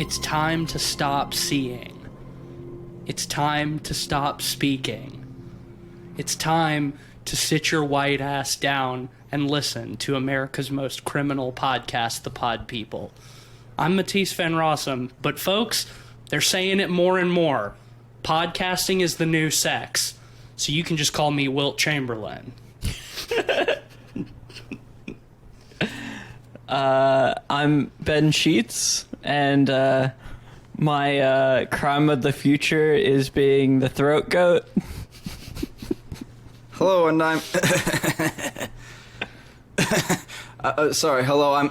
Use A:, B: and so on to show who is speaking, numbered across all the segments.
A: It's time to stop seeing. It's time to stop speaking. It's time to sit your white ass down and listen to America's most criminal podcast, The Pod People. I'm Matisse Van Rossum, but folks, they're saying it more and more. Podcasting is the new sex, so you can just call me Wilt Chamberlain.
B: I'm Ben Sheets, and my crime of the future is being the throat goat.
C: Hello, and I'm... sorry, hello, I'm...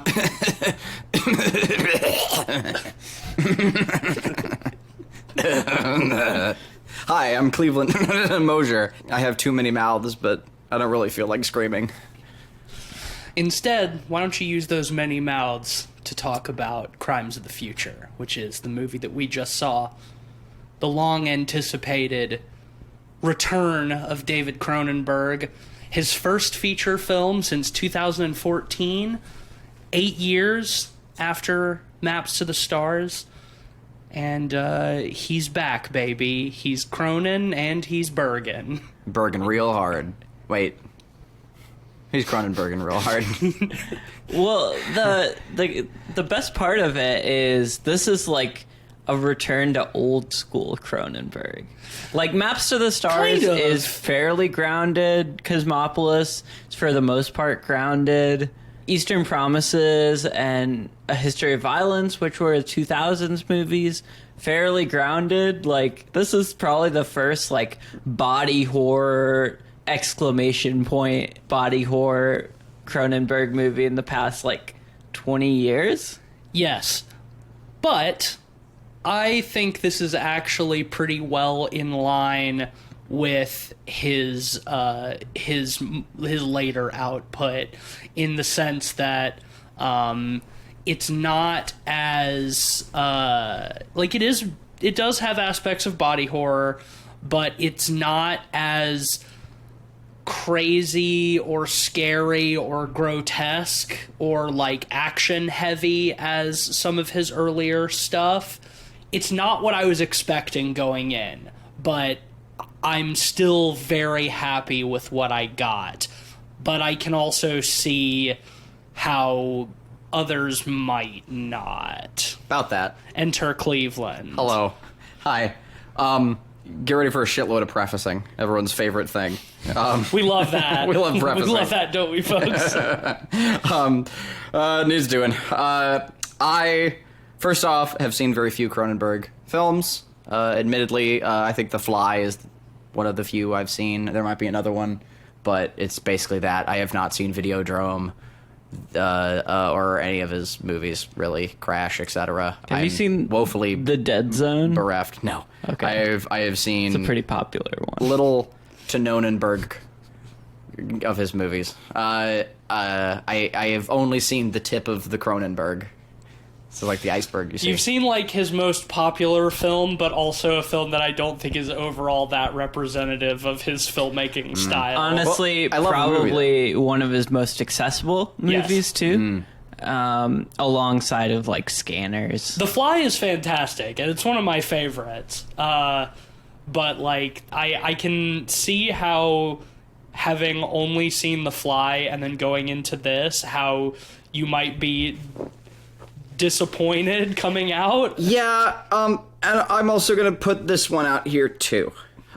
C: Hi, I'm Cleveland Mosier. I have too many mouths, but I don't really feel like screaming.
A: Instead, why don't you use those many mouths to talk about Crimes of the Future, which is the movie that we just saw. The long-anticipated return of David Cronenberg. His first feature film since 2014, 8 years after Maps to the Stars. And he's back, baby. He's Cronin and he's Bergen.
C: Bergen real hard. Wait. He's Cronenberging real hard.
B: Well, the best part of it is this is like a return to old school Cronenberg. Like Maps to the Stars
A: Kind of.
B: is fairly grounded. Cosmopolis is for the most part grounded. Eastern Promises and A History of Violence, which were 2000s movies, fairly grounded. Like this is probably the first like body horror exclamation point body horror Cronenberg movie in the past like 20 years.
A: Yes, but I think this is actually pretty well in line with his later output, in the sense that it's not as it does have aspects of body horror, but it's not as crazy or scary or grotesque or like action heavy as some of his earlier stuff. It's not what I was expecting going in, but I'm still very happy with what I got. But I can also see how others might not.
C: About that.
A: Enter Cleveland.
C: Hello. Hi. Get ready for a shitload of prefacing. Everyone's favorite thing.
A: We love that.
C: We love prefacing.
A: We love that, don't we, folks?
C: News doing. I, first off, have seen very few Cronenberg films. Admittedly, I think The Fly is one of the few I've seen. There might be another one, but it's basically that. I have not seen Videodrome or any of his movies, really. Crash, etc.
B: Have you seen
C: woefully
B: The Dead Zone?
C: bereft? No.
B: Okay.
C: I have seen
B: It's a pretty popular one.
C: little to Nonenberg of his movies. I have only seen the tip of the Cronenberg. So like the iceberg you see.
A: You've seen like his most popular film, but also a film that I don't think is overall that representative of his filmmaking style.
B: Honestly,
C: Well, I love the movie,
B: probably one of his most accessible movies too. Alongside of like Scanners.
A: The Fly is fantastic, and it's one of my favorites. But like, I can see how, having only seen The Fly and then going into this, how you might be disappointed coming out.
C: Yeah, and I'm also gonna put this one out here too.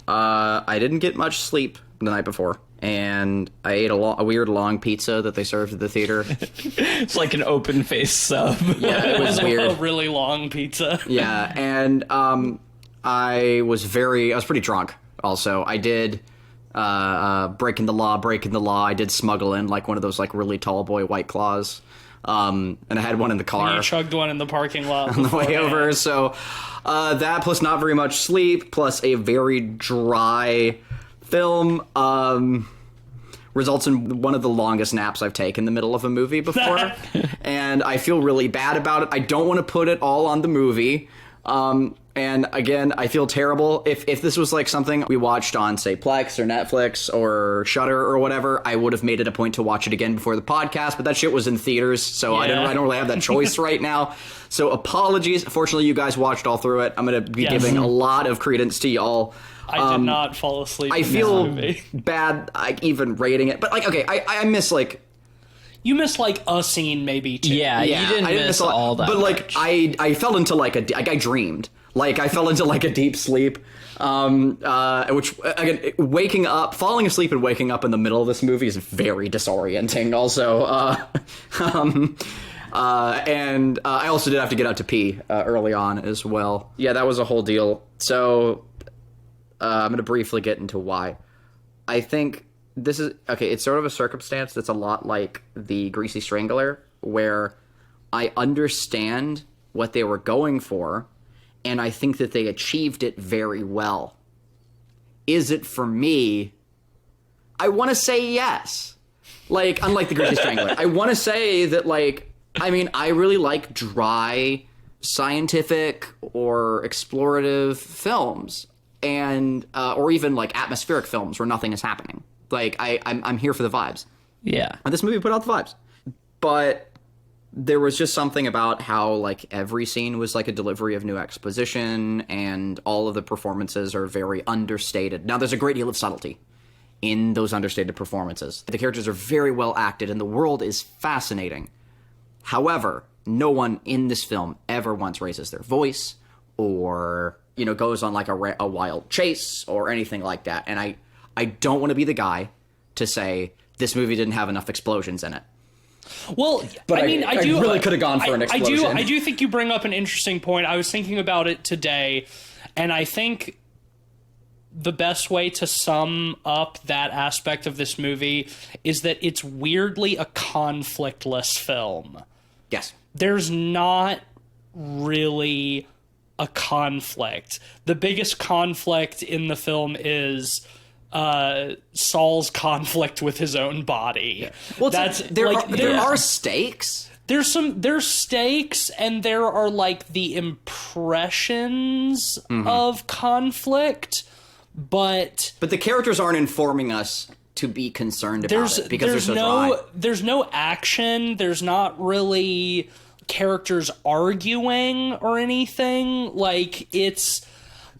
C: I didn't get much sleep the night before, and I ate a weird long pizza that they served at the theater.
B: It's like an open-faced sub.
C: Yeah, it was
A: A
C: weird.
A: really long pizza.
C: Yeah, and I was pretty drunk. Also, I did breaking the law. I did smuggle in like one of those like really tall boy White Claws. And I had one in the car
A: You chugged one in the parking lot
C: on the way over. So that plus not very much sleep plus a very dry film results in one of the longest naps I've taken in the middle of a movie before. And I feel really bad about it. I don't want to put it all on the movie. And again, I feel terrible. If this was like something we watched on, say, Plex or Netflix or Shudder or whatever, I would have made it a point to watch it again before the podcast. But that shit was in theaters, so I don't really have that choice right now. So apologies. Fortunately, you guys watched all through it. I'm going to be giving a lot of credence to y'all.
A: I did not fall asleep.
C: I feel bad, like, even rating it, but like, okay, I miss like.
A: You missed like a scene, maybe two.
B: Yeah, you didn't miss all that.
C: But like,
B: much.
C: I fell into like I dreamed. Like, I fell into like a deep sleep. Which again, falling asleep and waking up in the middle of this movie is very disorienting. Also, and I also did have to get out to pee early on as well. Yeah, that was a whole deal. So I'm going to briefly get into why. I think this is okay. It's sort of a circumstance that's a lot like the Greasy Strangler, where I understand what they were going for, and I think that they achieved it very well. Is it for me? I want to say yes. Like, unlike the Greasy Strangler, I want to say that, like, I mean, I really like dry, scientific or explorative films, and or even like atmospheric films where nothing is happening. Like, I'm here for the vibes.
B: Yeah.
C: And this movie put out the vibes. But there was just something about how, like, every scene was like a delivery of new exposition, and all of the performances are very understated. Now, there's a great deal of subtlety in those understated performances. The characters are very well acted, and the world is fascinating. However, no one in this film ever once raises their voice or, you know, goes on like a wild chase or anything like that. And I don't want to be the guy to say this movie didn't have enough explosions in it.
A: Well,
C: But
A: I mean, I do
C: really could have gone for an explosion.
A: I do think you bring up an interesting point. I was thinking about it today, and I think the best way to sum up that aspect of this movie is that it's weirdly a conflictless film.
C: Yes.
A: There's not really a conflict. The biggest conflict in the film is Saul's conflict with his own body. Yeah.
C: Well, there are stakes.
A: There's stakes, and there are like the impressions of conflict, but
C: the characters aren't informing us to be concerned about it because
A: there's
C: they're so dry.
A: There's no action. There's not really characters arguing or anything. Like, it's.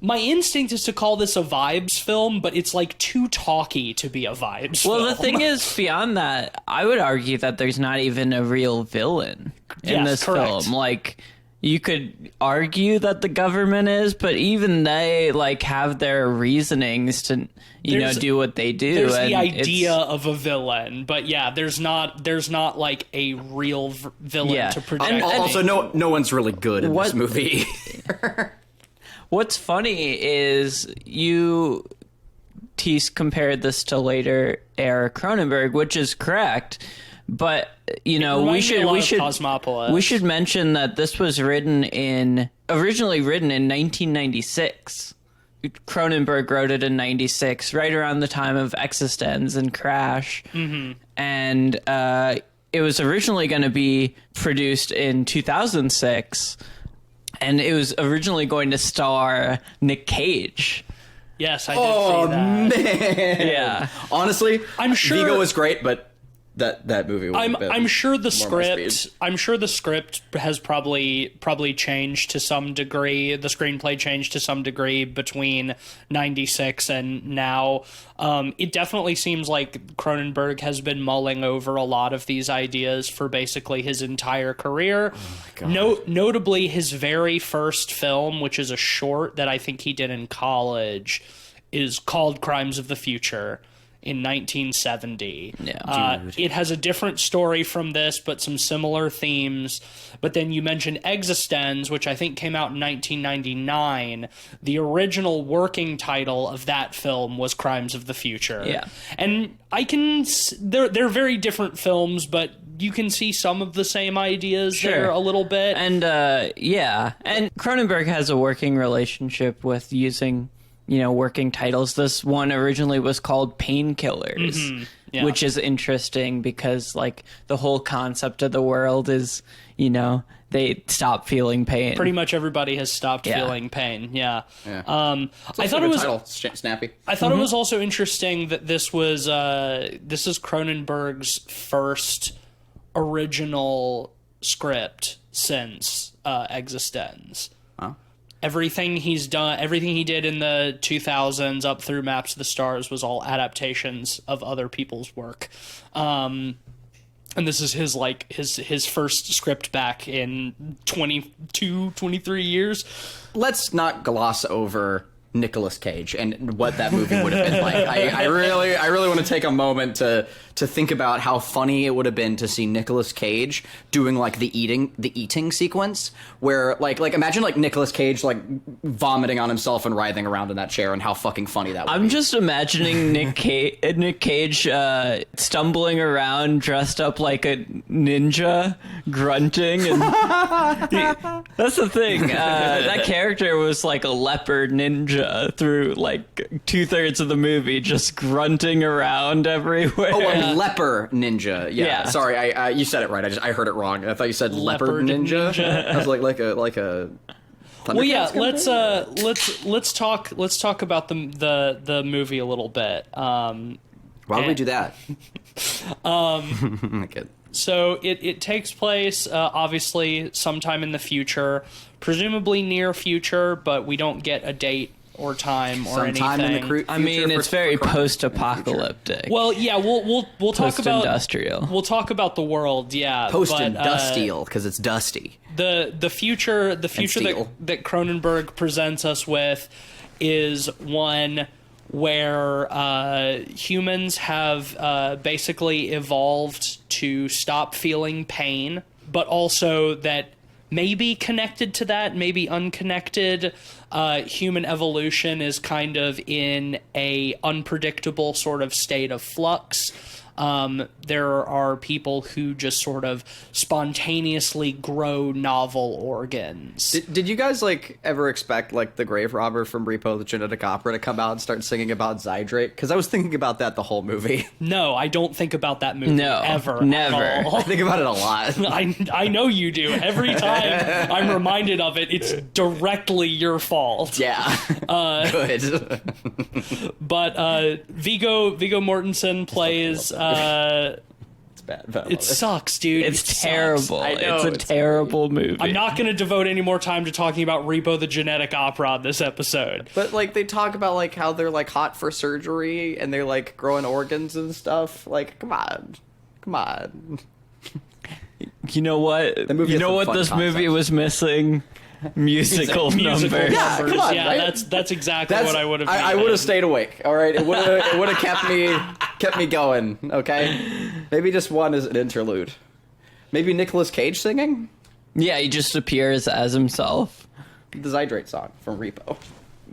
A: My instinct is to call this a vibes film, but it's like too talky to be a vibes film.
B: Well, the thing is, beyond that, I would argue that there's not even a real villain in this
A: correct.
B: film. Like, you could argue that the government is, but even they like have their reasonings to, you know, do what they do.
A: There's
B: and
A: the idea of a villain, but yeah, there's not like a real villain to project.
C: And also, no one's really good in this movie.
B: What's funny is Tease compared this to later era Cronenberg, which is correct, but you know we should mention that this was originally written in 1996. Cronenberg wrote it in 96, right around the time of Existenz and Crash, and it was originally going to be produced in 2006. And it was originally going to star Nick Cage.
A: Yes, I did see that.
C: Man.
B: Yeah.
C: Honestly,
A: I'm sure
C: Vigo was great, but that movie was
A: I'm sure the script has probably changed to some degree. The screenplay changed to some degree between 96 and now. It definitely seems like Cronenberg has been mulling over a lot of these ideas for basically his entire career. Notably, his very first film, which is a short that I think he did in college, is called Crimes of the Future. In 1970. It has a different story from this, but some similar themes. But then you mentioned Existenz, which I think came out in 1999. The original working title of that film was Crimes of the Future.
B: Yeah.
A: And they're very different films, but you can see some of the same ideas there a little bit.
B: And and Cronenberg has a working relationship with using, you know, working titles. This one originally was called Painkillers.
A: Yeah.
B: which is interesting because like the whole concept of the world is, you know, they stop feeling pain.
A: Pretty much everybody has stopped
B: Yeah.
A: feeling pain. Yeah.
C: Yeah.
A: I thought it was.
C: title. Snappy.
A: I thought it was also interesting that this is Cronenberg's first original script since Existenz.
C: Huh?
A: Everything he did in the 2000s up through Maps of the Stars was all adaptations of other people's work. And this is his first script back in 23 years.
C: Let's not gloss over Nicolas Cage and what that movie would have been like. I really want to take a moment to think about how funny it would have been to see Nicolas Cage doing like the eating sequence where like imagine like Nicolas Cage like vomiting on himself and writhing around in that chair and how fucking funny that would be.
B: I'm just imagining Nick Cage stumbling around dressed up like a ninja, grunting, and that's the thing. That character was like a leopard ninja through like 2/3 of the movie, just grunting around everywhere.
C: Oh, a leper ninja. Yeah.
B: Yeah.
C: Sorry, I you said it right. I heard it wrong. I thought you said leopard ninja. I was like a.
A: Well, yeah.
C: Thundercats kind of
A: Let's talk about the movie a little bit.
C: Why would we do that? Okay.
A: So it takes place obviously sometime in the future, presumably near future, but we don't get a date or time or
C: Sometime
A: anything.
C: in the future
B: I mean, it's
C: for
B: very
C: crime.
B: post-apocalyptic.
A: Well, yeah, we'll talk about
B: Post-industrial.
A: We'll talk about the world, yeah.
C: Post-industrial because it's dusty.
A: The future
C: steel.
A: that Cronenberg presents us with is one where humans have basically evolved to stop feeling pain, but also that maybe connected to that, maybe unconnected, human evolution is kind of in a unpredictable sort of state of flux. There are people who just sort of spontaneously grow novel organs.
C: Did you guys like ever expect like the grave robber from Repo the Genetic Opera to come out and start singing about Zydrate? Because I was thinking about that the whole movie.
A: No, I don't think about that movie
B: No,
A: ever.
B: never.
A: At all.
C: I think about it a lot.
A: I know you do. Every time I'm reminded of it, it's directly your fault.
C: Yeah. Good.
A: But Viggo Mortensen plays.
C: It's bad. But I love
A: It sucks, dude.
B: It's
A: It sucks.
B: terrible.
C: I know,
B: It's a
C: it's
B: terrible movie.
A: I'm not going to devote any more time to talking about Repo the Genetic Opera on this episode.
C: But like they talk about like how they're like hot for surgery and they're like growing organs and stuff. Like, come on.
B: You know what?
C: movie
B: You
C: has
B: know
C: some
B: what
C: fun
B: this movie
C: concepts.
B: was missing? Musical
A: Musical
B: numbers.
C: Yeah,
A: numbers.
C: come on,
A: Yeah,
C: right?
A: that's exactly what I would have.
C: I would have stayed awake. All right, it would have kept me going. Okay, maybe just one is an interlude. Maybe Nicolas Cage singing
B: Yeah, he just appears as himself.
C: the Zydrate song from Repo.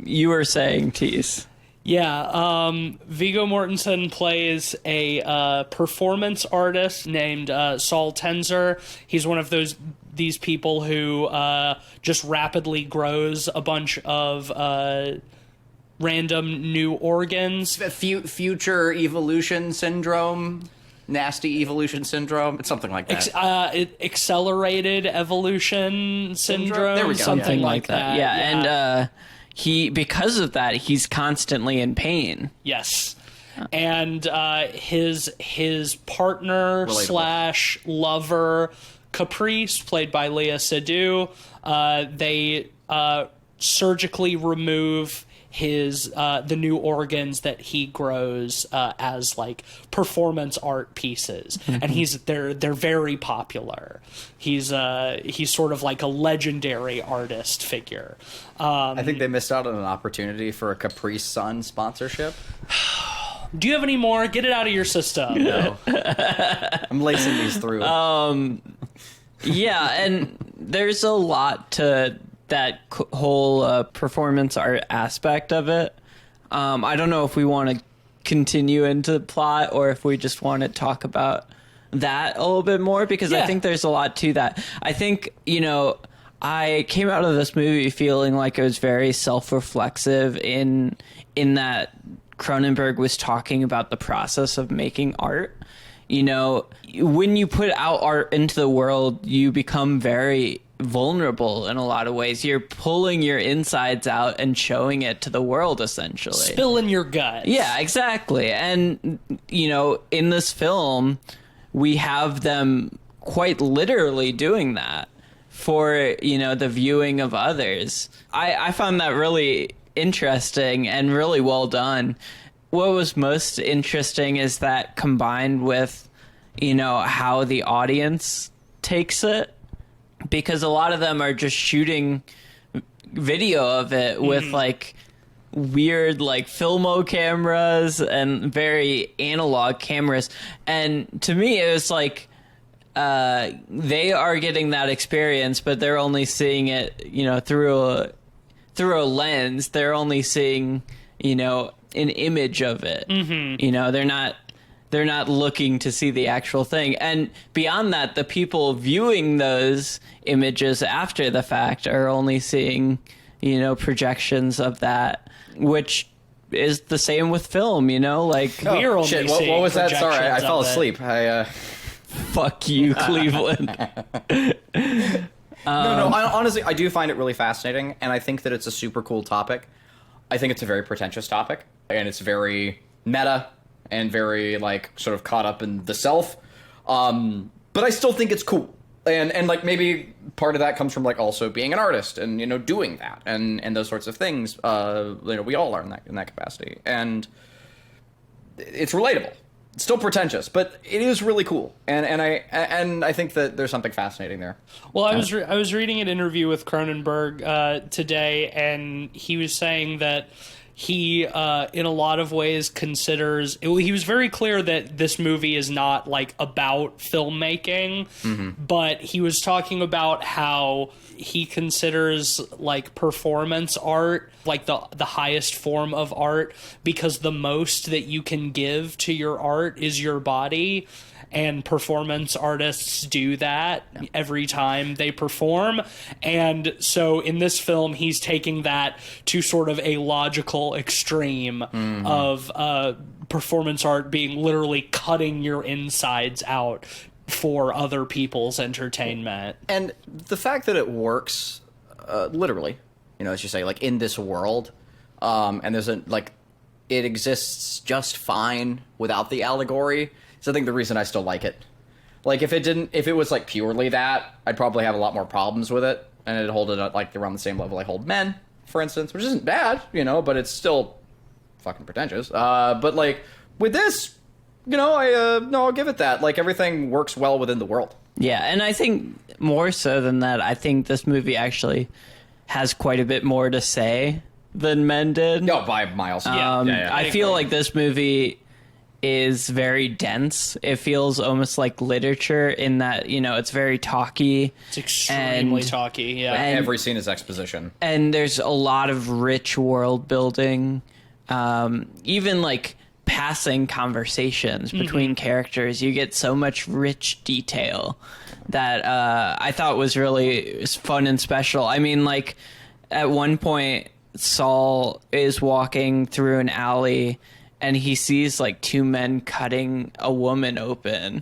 B: You were saying, Tease.
A: Yeah, Viggo Mortensen plays a performance artist named Saul Tenzer. He's one of these people who just rapidly grows a bunch of random new organs.
C: Future evolution syndrome, nasty evolution syndrome. It's something like that.
A: Accelerated evolution syndrome.
C: There we go.
A: Something
B: Something
A: like that.
B: Yeah, and because of that, he's constantly in pain.
A: Yes. And his partner
C: Relatable.
A: / lover, Caprice, played by Leah Seydoux, they surgically remove the new organs that he grows as like performance art pieces, and they're very popular. He's sort of like a legendary artist figure.
C: I think they missed out on an opportunity for a Capri Sun sponsorship.
A: Do you have any more? Get it out of your system.
C: No, I'm lacing these through.
B: Yeah, and there's a lot to that whole performance art aspect of it. I don't know if we want to continue into the plot or if we just want to talk about that a little bit more, because I
A: Yeah.
B: think there's a lot to that. I think, I came out of this movie feeling like it was very self-reflexive in that Cronenberg was talking about the process of making art. You know, when you put out art into the world, you become very vulnerable in a lot of ways. You're pulling your insides out and showing it to the world, essentially.
A: Spilling your guts.
B: Yeah, exactly. And, you know, in this film, we have them quite literally doing that for, you know, the viewing of others. I found that really interesting and really well done. What was most interesting is that combined with, you know, how the audience takes it, because a lot of them are just shooting video of it with like weird like Filmo cameras and very analog cameras. And to me, it was like they are getting that experience, but they're only seeing it, you know, through a lens. They're only seeing, you know, an image of it. You know, they're not looking to see the actual thing. And beyond that, the people viewing those images after the fact are only seeing, you know, projections of that, which is the same with film, you know, like
A: We're only
C: Shit,
A: seeing
C: what was that? Sorry, I
A: projections
C: fell
A: of it.
C: asleep.
B: fuck you, Cleveland.
C: Honestly, I do find it really fascinating, and I think that it's a super cool topic. I think it's a very pretentious topic, and it's very meta and very like sort of caught up in the self. But I still think it's cool, and like maybe part of that comes from like also being an artist and, you know, doing that and those sorts of things. You know, we all are in that capacity, and it's relatable. It's still pretentious, but it is really cool, and I think that there's something fascinating there.
A: Well, I was reading an interview with Cronenberg today, and he was saying that he, in a lot of ways, considers... He was very clear that this movie is not, like, about filmmaking, but he was talking about how he considers, like, performance art, like, the highest form of art, because the most that you can give to your art is your body. And performance artists do that every time they perform. And so in this film, he's taking that to sort of a logical extreme of performance art being literally cutting your insides out for other people's entertainment.
C: And the fact that it works, literally, you know, as you say, like in this world, and there's it exists just fine without the allegory. So I think the reason I still like it. Like if it was like purely that, I'd probably have a lot more problems with it, and it'd hold it at like around the same level I hold Men, for instance, which isn't bad, you know, but it's still fucking pretentious. But like with this, you know, I'll give it that. Like everything works well within the world.
B: Yeah, and I think more so than that, I think this movie actually has quite a bit more to say than Men did.
C: No, by miles. Yeah.
B: I feel like this movie is very dense. It feels almost like literature in that, you know, it's very talky.
A: It's extremely
B: And-
A: talky, yeah.
B: and-
C: Every scene is exposition.
B: And there's a lot of rich world building. Even like passing conversations between characters, you get so much rich detail that I thought was really fun and special. I mean, like at one point, Saul is walking through an alley and he sees like two men cutting a woman open.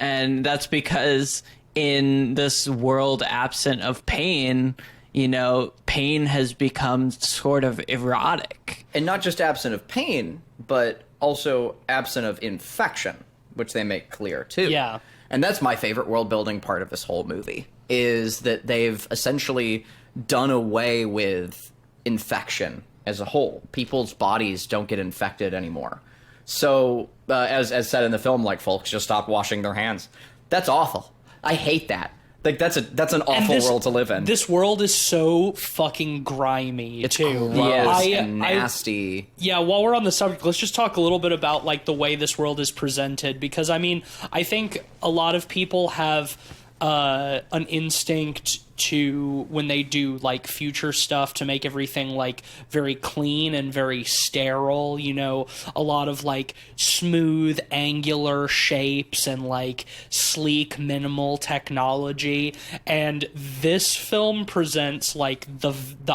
B: And that's because in this world absent of pain, you know, pain has become sort of erotic.
C: And not just absent of pain, but also absent of infection, which they make clear too.
A: Yeah.
C: And that's my favorite world building part of this whole movie, is that they've essentially done away with infection as a whole. People's bodies don't get infected anymore. So, as said in the film, like, folks just stop washing their hands. That's awful. I hate that. Like, that's an awful world to live in.
A: This world is so fucking grimy,
C: It's
A: too.
C: gross
B: Yeah.
C: and nasty.
A: Yeah, while we're on the subject, let's just talk a little bit about like the way this world is presented, because I mean, I think a lot of people have an instinct to, when they do like future stuff, to make everything like very clean and very sterile, you know, a lot of like smooth angular shapes and like sleek minimal technology, and this film presents like the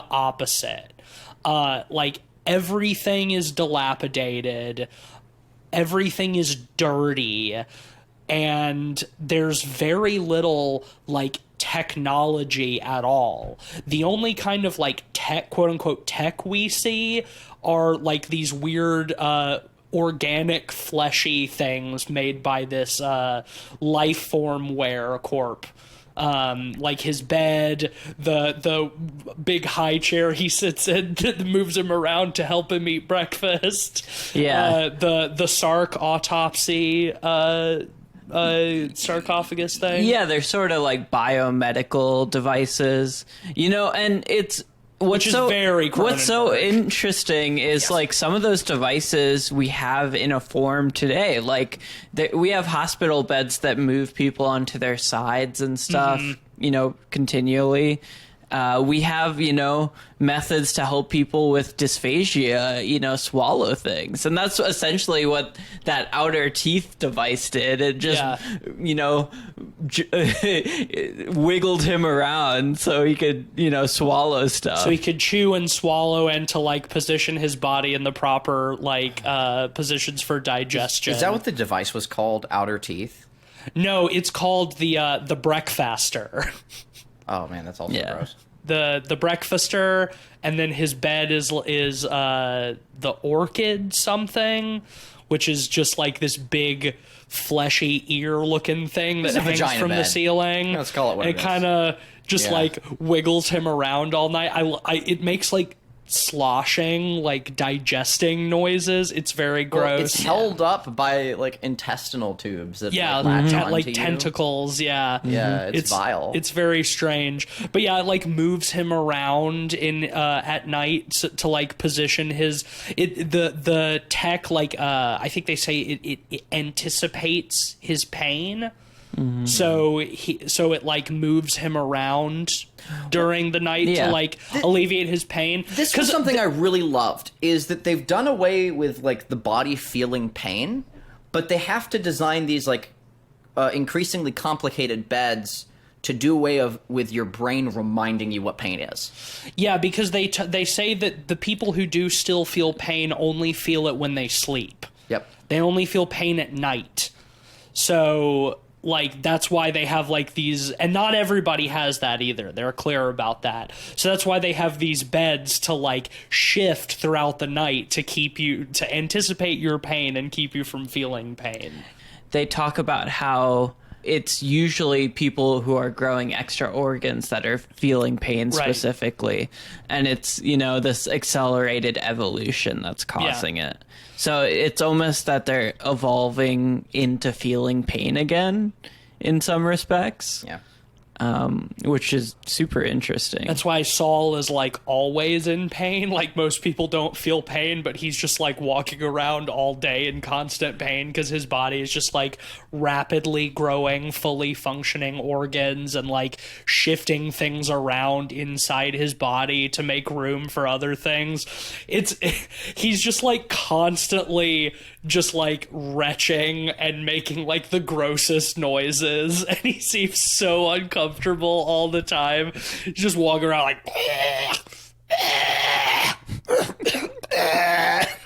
A: opposite. Like everything is dilapidated, everything is dirty, and there's very little like technology at all. The only kind of like tech, quote unquote tech, we see are like these weird organic fleshy things made by this life form ware corp. Like his bed, the big high chair he sits in that moves him around to help him eat breakfast.
B: Yeah.
A: The Sark autopsy sarcophagus thing.
B: Yeah, they're sort of like biomedical devices, you know, and it's
A: Which is very
B: what's so
A: Cronenberg.
B: interesting is like some of those devices we have in a form today. Like we have hospital beds that move people onto their sides and stuff, you know, continually. We have, you know, methods to help people with dysphagia, you know, swallow things. And that's essentially what that outer teeth device did. It just, you know, wiggled him around so he could, you know, swallow stuff.
A: So he could chew and swallow and to like position his body in the proper like positions for digestion.
C: Is that what the device was called? Outer teeth?
A: No, it's called the breakfaster.
C: Oh man, that's also
B: Yeah.
C: gross.
A: The breakfaster, and then his bed is the orchid something, which is just like this big fleshy ear looking thing that
C: It's a
A: hangs
C: vagina
A: from the
C: bed.
A: ceiling.
C: Let's call it what
A: And
C: it is.
A: kind of just
C: Yeah.
A: like wiggles him around all night. It makes like sloshing, like digesting noises. It's very
C: Well,
A: gross.
C: it's held up by like intestinal tubes that
A: Yeah,
C: like, latch
A: like
C: onto you.
A: tentacles. Yeah,
C: Yeah, it's vile.
A: It's very strange, but yeah, it like moves him around in at night to like position his the tech. Like I think they say it anticipates his pain, so it like moves him around during the night
B: Yeah.
A: to like alleviate his pain.
C: This was something I really loved, is that they've done away with like the body feeling pain, but they have to design these like increasingly complicated beds to do away with your brain reminding you what pain is.
A: Yeah, because they say that the people who do still feel pain only feel it when they sleep.
C: Yep.
A: They only feel pain at night. So, like, that's why they have, like, these... And not everybody has that either. They're clear about that. So that's why they have these beds to, like, shift throughout the night to keep you... To anticipate your pain and keep you from feeling pain.
B: They talk about how it's usually people who are growing extra organs that are feeling pain
A: Right.
B: specifically. And it's, you know, this accelerated evolution that's causing it. So it's almost that they're evolving into feeling pain again in some respects,
C: Yeah.
B: which is super interesting.
A: That's why Saul is, like, always in pain. Like, most people don't feel pain, but he's just, like, walking around all day in constant pain because his body is just, like, rapidly growing, fully functioning organs and, like, shifting things around inside his body to make room for other things. He's just, like, constantly just, like, retching and making, like, the grossest noises, and he seems so uncomfortable all the time. He's just walking around like...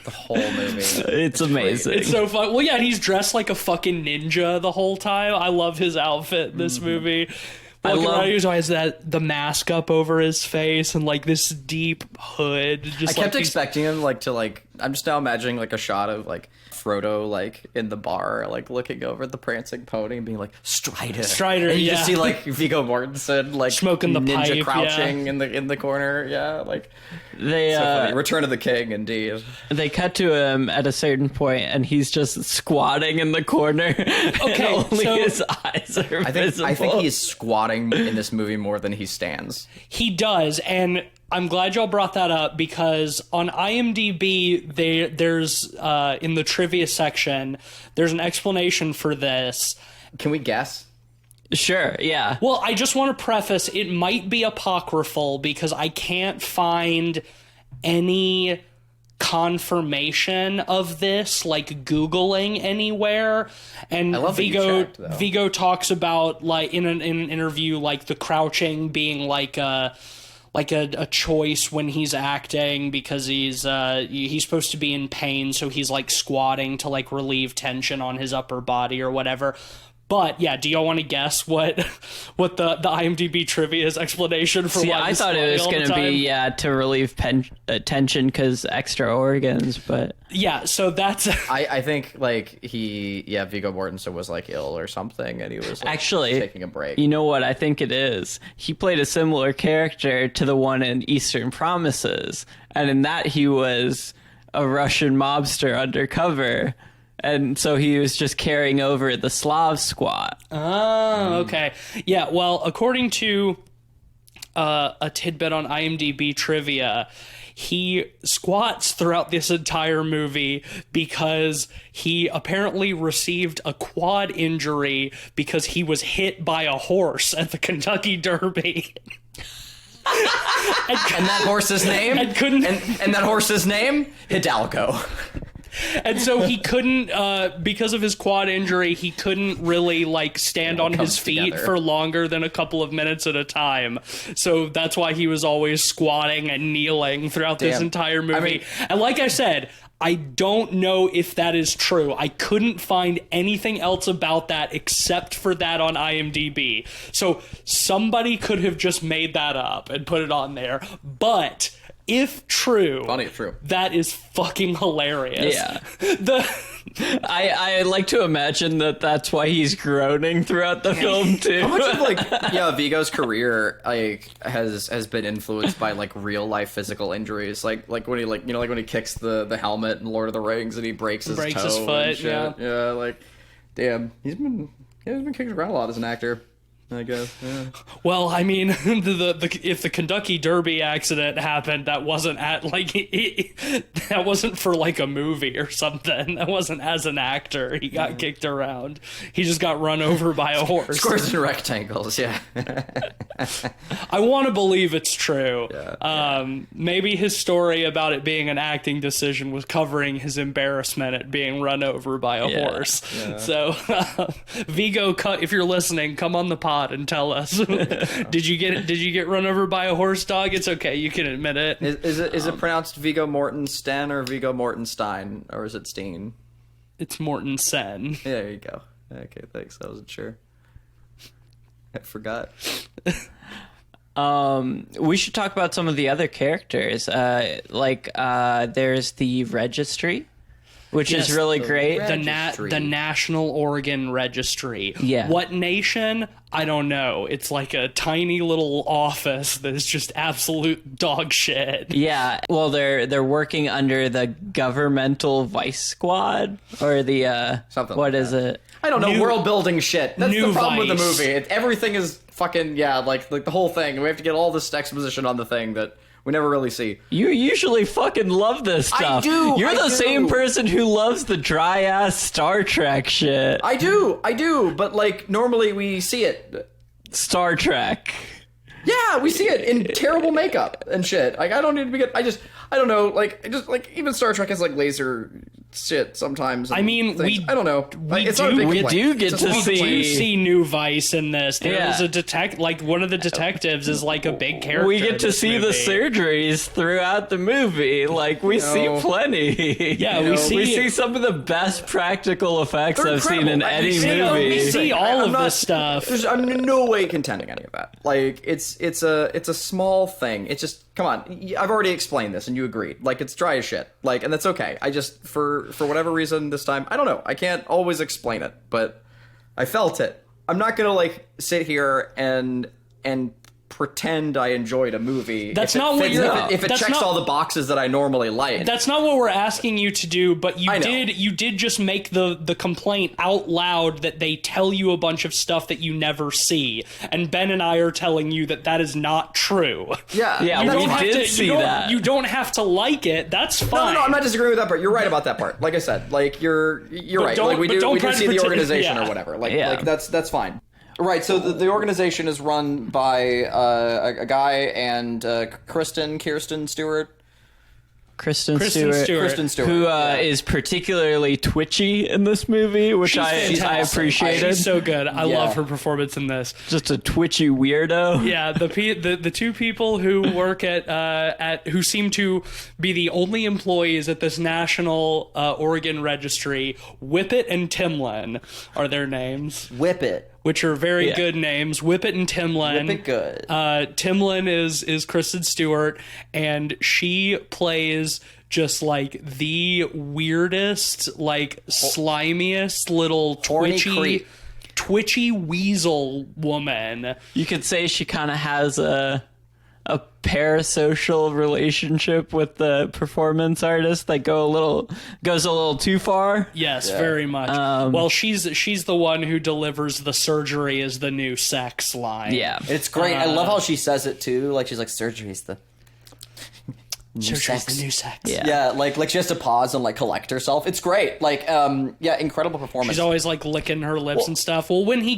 C: The whole movie.
B: It's amazing.
A: It's so fun. Well, yeah, and he's dressed like a fucking ninja the whole time. I love his outfit in this movie. Walking
B: love-
A: around, he always has the mask up over his face and like this deep hood. Just
C: I kept
A: like he's-
C: expecting him like to like. I'm just now imagining like a shot of like Frodo like in the bar, like looking over at the prancing pony and being like Strider.
A: Strider,
C: And you
A: yeah.
C: just see like Viggo Mortensen like
A: Smoking the
C: ninja
A: pipe,
C: crouching in the corner. Yeah, like
B: They
C: so funny. Return of the King, indeed.
B: they cut to him at a certain point, and he's just squatting in the corner.
A: Okay,
B: and only
A: so-
B: his eyes are
C: I
B: visible.
C: think he's squatting in this movie more than he stands.
A: He does, and I'm glad y'all brought that up because on IMDb, there's in the trivia section, there's an explanation for this.
C: Can we guess?
B: Sure, yeah.
A: Well, I just want to preface, it might be apocryphal because I can't find any confirmation of this, like Googling anywhere. And
C: I love that you
A: Vigo
C: checked, though.
A: Vigo talks about like in an interview like the crouching being like a choice when he's acting because he's supposed to be in pain, so he's like squatting to like relieve tension on his upper body or whatever. But yeah, do y'all want to guess what the IMDb trivia's explanation for?
B: I thought it was going to be to relieve tension because extra organs, but
A: yeah. So that's
C: I think like Viggo Mortensen was like ill or something, and he was like,
B: actually
C: taking a break.
B: You know what? I think it is. He played a similar character to the one in Eastern Promises, and in that he was a Russian mobster undercover. And so he was just carrying over the Slav squat.
A: Oh, okay. Yeah, well, according to a tidbit on IMDb trivia, he squats throughout this entire movie because he apparently received a quad injury because he was hit by a horse at the Kentucky Derby.
C: And that horse's name?
A: And couldn't...
C: And that horse's name? Hidalgo.
A: And so he couldn't, because of his quad injury, he couldn't really like stand on his feet for longer than a couple of minutes at a time. So that's why he was always squatting and kneeling throughout this entire movie. I mean, and like I said, I don't know if that is true. I couldn't find anything else about that except for that on IMDb. So somebody could have just made that up and put it on there. But if true,
C: funny if true,
A: that is fucking hilarious.
B: Yeah. I like to imagine that that's why he's groaning throughout the film too.
C: How much of Viggo's career has been influenced by like real life physical injuries, like when he when he kicks the helmet in Lord of the Rings and he breaks his foot. Yeah, like damn, he's been kicked around a lot as an actor, I guess. Yeah.
A: Well, I mean, if the Kentucky Derby accident happened, that wasn't that wasn't for like a movie or something. That wasn't as an actor. He got kicked around. He just got run over by a horse.
C: Squares and rectangles. Yeah.
A: I want to believe it's true.
C: Yeah.
A: Maybe his story about it being an acting decision was covering his embarrassment at being run over by a horse. Yeah. So, Viggo, if you're listening, come on the pod and tell us. Did you get run over by a horse, dog? It's okay, you can admit it.
C: Is it pronounced Viggo Mortensen or Viggo Mortenstein, or is it Steen?
A: It's Mortensen.
C: Yeah, there you go. Okay, thanks. I wasn't sure. I forgot.
B: We should talk about some of the other characters. There's the registry, which is really great.
A: The National Organ Registry.
B: Yeah.
A: What nation? I don't know. It's like a tiny little office that is just absolute dog shit.
B: Yeah. Well, they're working under the governmental vice squad or the
C: something.
B: What
C: like
B: is
C: that.
B: it?
C: I don't know. World building shit. That's the problem with the
A: Vice.
C: movie. Everything is fucking like the whole thing. We have to get all this exposition on the thing that we never really see.
B: You usually fucking love this stuff.
C: I do.
B: You're the same person who loves the dry ass Star Trek shit.
C: I do. But like normally we see it.
B: Star Trek.
C: Yeah, we see it in terrible makeup and shit. Like I don't need to be good. I don't know. Like even Star Trek has like laser shit sometimes.
A: I mean,
C: I don't know.
A: we
C: it's not a big
B: we
C: complaint.
B: do get
C: It's a
B: to
C: small
B: see-
C: complaint.
A: You see new Vice in this. There's
B: Yeah.
A: like one of the detectives is like a big character.
B: We get
A: in
B: to
A: this
B: see the
A: movie.
B: surgeries throughout the movie. Like we see plenty.
A: Yeah, we see
B: some of the best practical effects
C: They're
B: I've seen in
C: incredible.
B: any
C: We
B: movie.
A: We see all of this stuff.
C: I'm in no way contending any of that. Like it's a small thing. It's just come on. I've already explained this and you agreed. Like it's dry as shit. Like and that's okay. I just for whatever reason this time I don't know. I can't always explain it, but I felt it. I'm not gonna like sit here and pretend I enjoyed a movie.
A: That's not what you're.
C: If it
A: that's
C: checks
A: not-
C: all the boxes that I normally like.
A: That's not what we're asking you to do, but
C: I know.
A: you did just make the complaint out loud that they tell you a bunch of stuff that you never see, and Ben and I are telling you that is not true.
C: Yeah,
B: Yeah,
C: and that's
B: we
C: fine.
B: did see that.
A: You don't have to like it. That's fine.
C: No, I'm not disagreeing with that part. You're right about that part. Like I said, like you're right.
A: don't-
C: Like we
A: but
C: do
A: don't try to
C: see the
A: pretend-
C: organization
A: yeah.
C: or whatever. Like
B: Yeah.
C: like that's fine. Right. So the organization is run by a guy and Kirsten Stewart.
B: Kristen
A: Kristen
B: Stewart.
A: Stewart.
C: Kristen Stewart,
B: Who
C: yeah.
B: is particularly twitchy in this movie, which
A: She's
B: I
A: fantastic.
B: appreciated.
A: She's so good. I
C: Yeah.
A: love her performance in this.
B: Just a twitchy weirdo.
A: Yeah, the two people who work at who seem to be the only employees at this national organ registry, Whippet and Timlin are their names,
C: Whip it.
A: which are very
B: Yeah.
A: good names. Whippet and Timlin.
C: Whip it good.
A: Timlin is Kristen Stewart, and she plays just like the weirdest, like slimiest little
C: Horny creep.
A: twitchy weasel woman.
B: You could say she kind of has a parasocial relationship with the performance artist that goes a little too far.
A: Yes, very much. Well, she's the one who delivers the surgery is the new sex line.
B: Yeah.
C: It's great. I love how she says it too. Like she's like, surgery's the new
A: Surgery's
C: sex.
A: the new sex.
B: Yeah.
C: Yeah, like she has to pause and like collect herself. It's great. Like, yeah, incredible performance.
A: She's always like licking her lips and stuff. Well, when he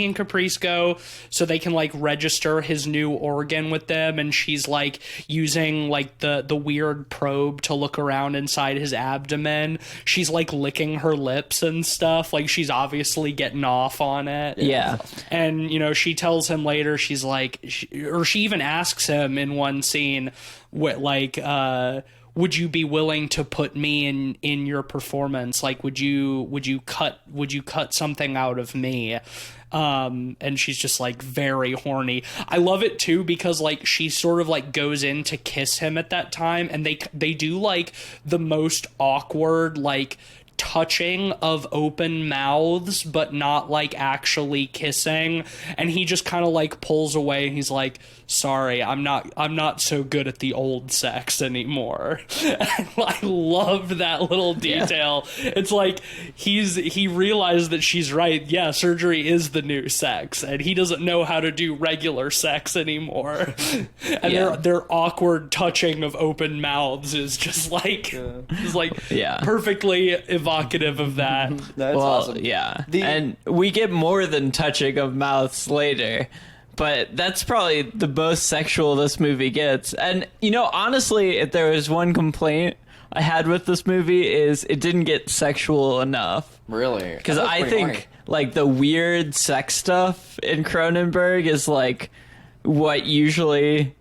A: and Caprice go, so they can like register his new organ with them, and she's like using like the weird probe to look around inside his abdomen. She's like licking her lips and stuff. Like she's obviously getting off on it.
B: Yeah.
A: And, you know, she tells him later, she's like, or she even asks him in one scene, what, like, would you be willing to put me in your performance? Like, would you cut something out of me? And she's just like very horny. I love it too because like she sort of like goes in to kiss him at that time, and they do like the most awkward like touching of open mouths, but not like actually kissing, and he just kind of like pulls away and he's like, sorry, I'm not so good at the old sex anymore. I love that little detail. It's like he realized that she's right. Yeah, surgery is the new sex, and he doesn't know how to do regular sex anymore. And
B: Yeah.
A: their awkward touching of open mouths is just like
B: Yeah.
A: perfectly evocative of that.
C: That's
B: Well,
C: awesome.
B: yeah.
C: The-
B: And we get more than touching of mouths later, but that's probably the most sexual this movie gets. And, you know, honestly, if there was one complaint I had with this movie is it didn't get sexual enough.
C: Really?
B: Because
C: That was
B: I
C: pretty
B: think,
C: horny.
B: like, the weird sex stuff in Cronenberg is, like, what usually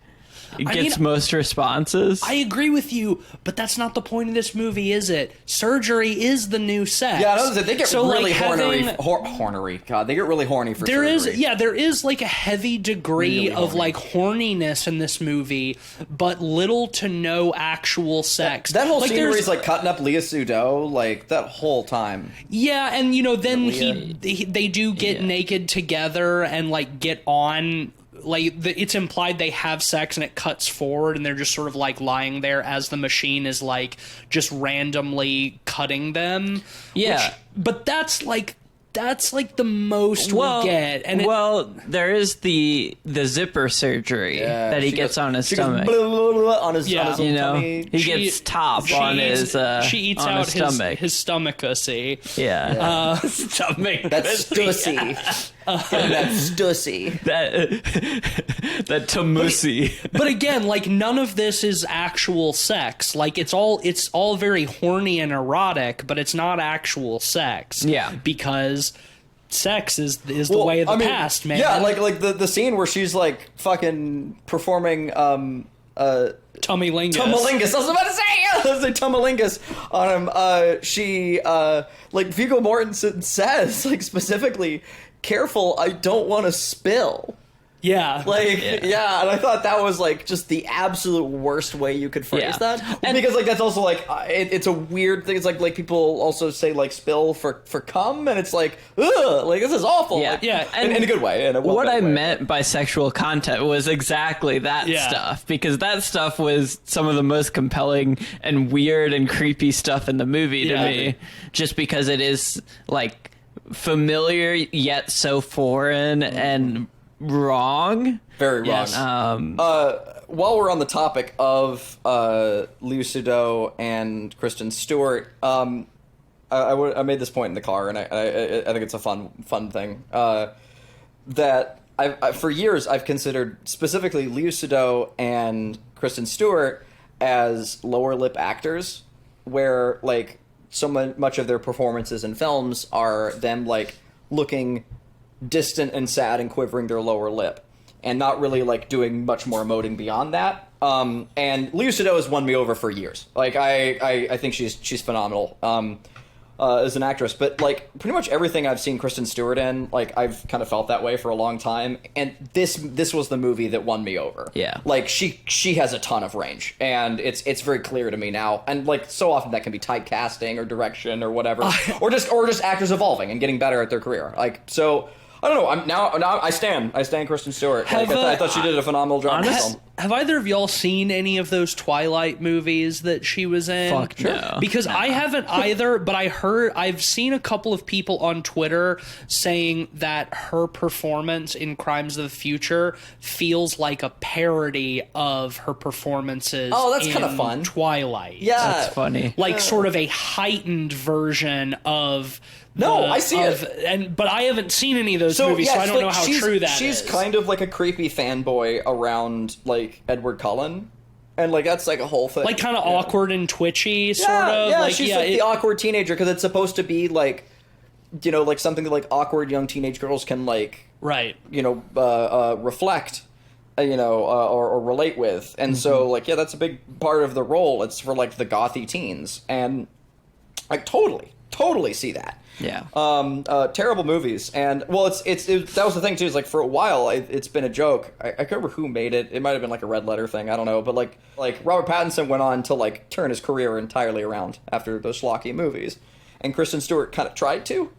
B: gets
A: mean,
B: most responses.
A: I agree with you, but that's not the point of this movie, is it? Surgery is the new sex.
C: Yeah, I know that they get
A: So,
C: really
A: like,
C: horny.
A: having-
C: Horny. God, they get really horny for
A: There is,
C: surgery.
A: there is like a heavy degree
C: Really
A: of
C: horny.
A: like horniness in this movie, but little to no actual sex.
C: That whole
A: like,
C: scene where
A: there's-
C: he's like cutting up Leah Sudol, like that whole time.
A: Yeah, and you know, then
C: Leah.
A: they do get
B: Yeah.
A: naked together and like get on. Like it's implied they have sex, and it cuts forward, and they're just sort of like lying there as the machine is like just randomly cutting them.
B: Yeah.
A: But that's like the most we'll get, and
B: there is the zipper surgery that he
C: she
B: gets
C: goes-
B: on his
C: she goes
B: stomach.
C: blah, blah, blah, on his,
A: Yeah.
C: on his
B: You
C: little
B: know,
C: tummy.
B: he gets top on his
A: she eats
B: on
A: out
B: his stomach.
A: his stomachacy.
B: Yeah, stomach.
C: That's stussy. That's stussy.
B: that tamusi.
A: But again, like none of this is actual sex. Like it's all very horny and erotic, but it's not actual sex.
B: Yeah.
A: because sex is the way of the past, man.
C: Yeah, like the scene where she's like fucking performing
A: Tummy-lingus.
C: Tummalingus. I was about to say, I was like Tummalingus on him. She like Viggo Mortensen says like specifically, careful, I don't want to spill.
A: Yeah.
C: Like, yeah, and I thought that was like just the absolute worst way you could phrase
B: Yeah.
C: that,
B: And-
C: because like that's also like it's a weird thing. It's like people also say like spill for cum, and it's like ugh, like this is awful.
B: Yeah.
C: Like,
A: Yeah,
C: in a good way. In a
B: What I
C: well-meant way.
B: meant by sexual content was exactly that
A: Yeah.
B: stuff, because that stuff was some of the most compelling and weird and creepy stuff in the movie to
A: Yeah.
B: me, just because it is like familiar yet so foreign and wrong.
C: Very wrong.
A: Yes.
C: While we're on the topic of Liu Sudou and Kristen Stewart, I made this point in the car, and I think it's a fun thing. That I for years I've considered specifically Liu Sudou and Kristen Stewart as lower lip actors, where like so much of their performances in films are them like looking distant and sad and quivering their lower lip, and not really like doing much more emoting beyond that. And Léa Seydoux has won me over for years. Like I think she's phenomenal as an actress. But like pretty much everything I've seen Kristen Stewart in, like I've kind of felt that way for a long time. And this was the movie that won me over.
B: Yeah.
C: Like she has a ton of range, and it's very clear to me now. And like so often that can be typecasting or direction or whatever, or just actors evolving and getting better at their career. Like so. I don't know. I'm now I stand Kristen Stewart. Like, I thought she did a phenomenal job in the film.
A: Have either of y'all seen any of those Twilight movies that she was in?
B: Fuck no.
A: Because I haven't either, but I've seen a couple of people on Twitter saying that her performance in Crimes of the Future feels like a parody of her performances
C: that's
A: in
C: kind of fun.
A: Twilight.
C: Yeah.
B: That's funny.
A: Like sort of a heightened version of
C: I see it.
A: But I haven't seen any of those movies, so I don't know how true that is.
C: She's kind of like a creepy fanboy around like Edward Cullen, and like that's like a whole thing.
A: Like kind of awkward and twitchy, sort of.
C: Yeah,
A: like,
C: she's like the awkward teenager because it's supposed to be like, you know, like something that like awkward young teenage girls can like,
A: right.
C: you know, reflect, you know, or relate with, and so like that's a big part of the role. It's for like the gothy teens, and I totally see that.
B: Yeah.
C: Terrible movies, and well, that was the thing too. Is like for a while, it's been a joke. I can't remember who made it. It might have been like a Red Letter thing. I don't know, but like Robert Pattinson went on to like turn his career entirely around after those schlocky movies, and Kristen Stewart kind of tried to,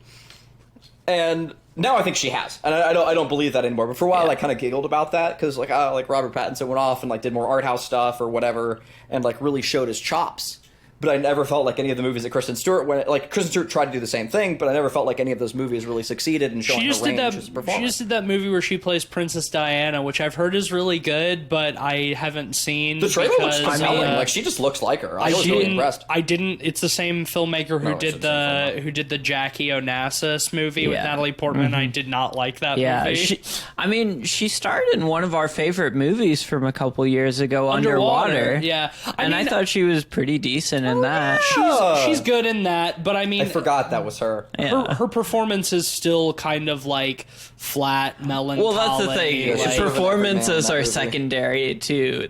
C: and now I think she has, and I don't believe that anymore. But for a while, I kind of giggled about that because like Robert Pattinson went off and like did more art house stuff or whatever, and like really showed his chops. But I never felt like any of the movies that Kristen Stewart went. Like Kristen Stewart tried to do the same thing, but I never felt like any of those movies really succeeded in showing her range as a performer.
A: She just did that movie where she plays Princess Diana, which I've heard is really good, but I haven't seen.
C: The trailer looks compelling. Like she just looks like her. I was really impressed.
A: I didn't. It's the same filmmaker who did the Jackie Onassis movie with Natalie Portman. I did not like that movie.
B: She starred in one of our favorite movies from a couple years ago, Underwater.
A: Yeah,
B: I thought she was pretty decent in that.
A: She's good in that, but I mean,
C: I forgot that was her.
B: Yeah.
A: Her performance is still kind of like flat, melancholy.
B: Well, that's the thing.
C: Like,
B: performances are secondary to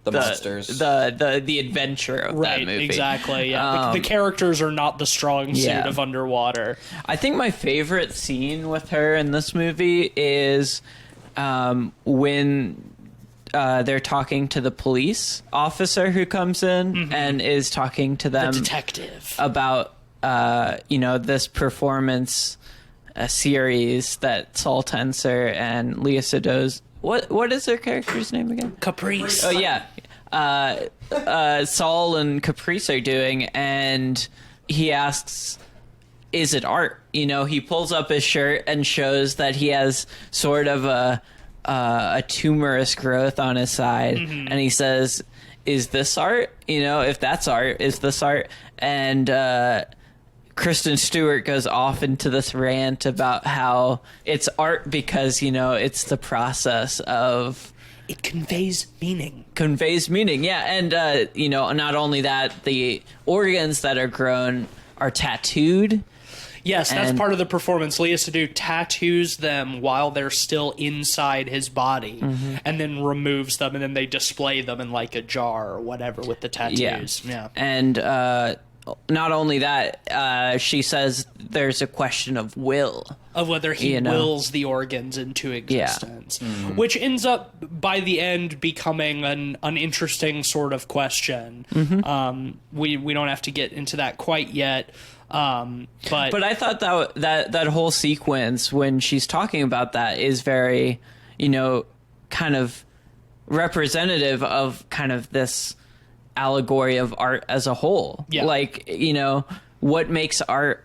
C: the monsters,
B: the adventure of that movie.
A: Exactly. Yeah, the characters are not the strong suit of Underwater.
B: I think my favorite scene with her in this movie is when they're talking to the police officer who comes in and is talking to them,
A: the detective,
B: about this performance series that Saul Tenser and Léa Seydoux. What is their character's name again?
A: Caprice.
B: Oh yeah, Saul and Caprice are doing, and he asks, "Is it art?" You know, he pulls up his shirt and shows that he has sort of a tumorous growth on his side, and he says, "Is this art? You know, if that's art, is this art?" And Kristen Stewart goes off into this rant about how it's art because, you know, it's the process of...
A: It conveys meaning.
B: Yeah, and, not only that, the organs that are grown are tattooed.
A: Yes, that's part of the performance. Léa Seydoux tattoos them while they're still inside his body, and then removes them, and then they display them in like a jar or whatever with the tattoos. Yeah.
B: And not only that, she says there's a question of will.
A: Of whether he wills the organs into existence. Which ends up, by the end, becoming an interesting sort of question. We don't have to get into that quite yet. But
B: I thought that whole sequence when she's talking about that is very, kind of representative of kind of this allegory of art as a whole.
A: Yeah.
B: Like, what makes art,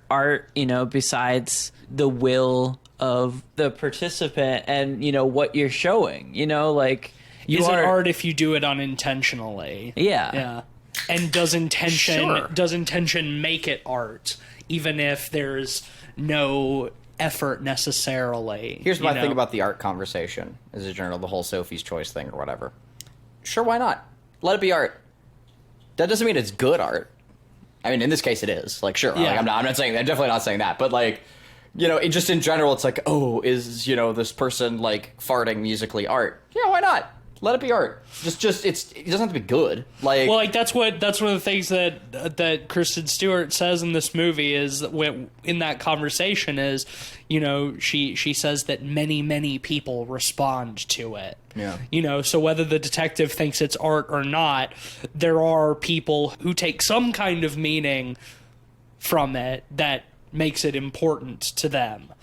B: besides the will of the participant and, what you're showing, like you
A: is
B: are
A: it art if you do it unintentionally?
B: Yeah.
A: Yeah. And does intention make it art, even if there's no effort necessarily?
C: Here's my thing about the art conversation as a general, the whole Sophie's Choice thing or whatever. Sure, why not? Let it be art. that doesn't mean it's good art. I mean, in this case, it is. Like, sure.
A: Yeah.
C: Like, I'm definitely not saying that. But, like, you know, just in general, it's like, oh, is, you know, this person, like, farting musically art? Yeah, why not? Let it be art. It doesn't have to be good. Like,
A: Well, like that's one of the things that Kristen Stewart says in this movie is in that conversation is, you know, she says that many people respond to it.
C: Yeah.
A: You know, so whether the detective thinks it's art or not, there are people who take some kind of meaning from it that makes it important to them.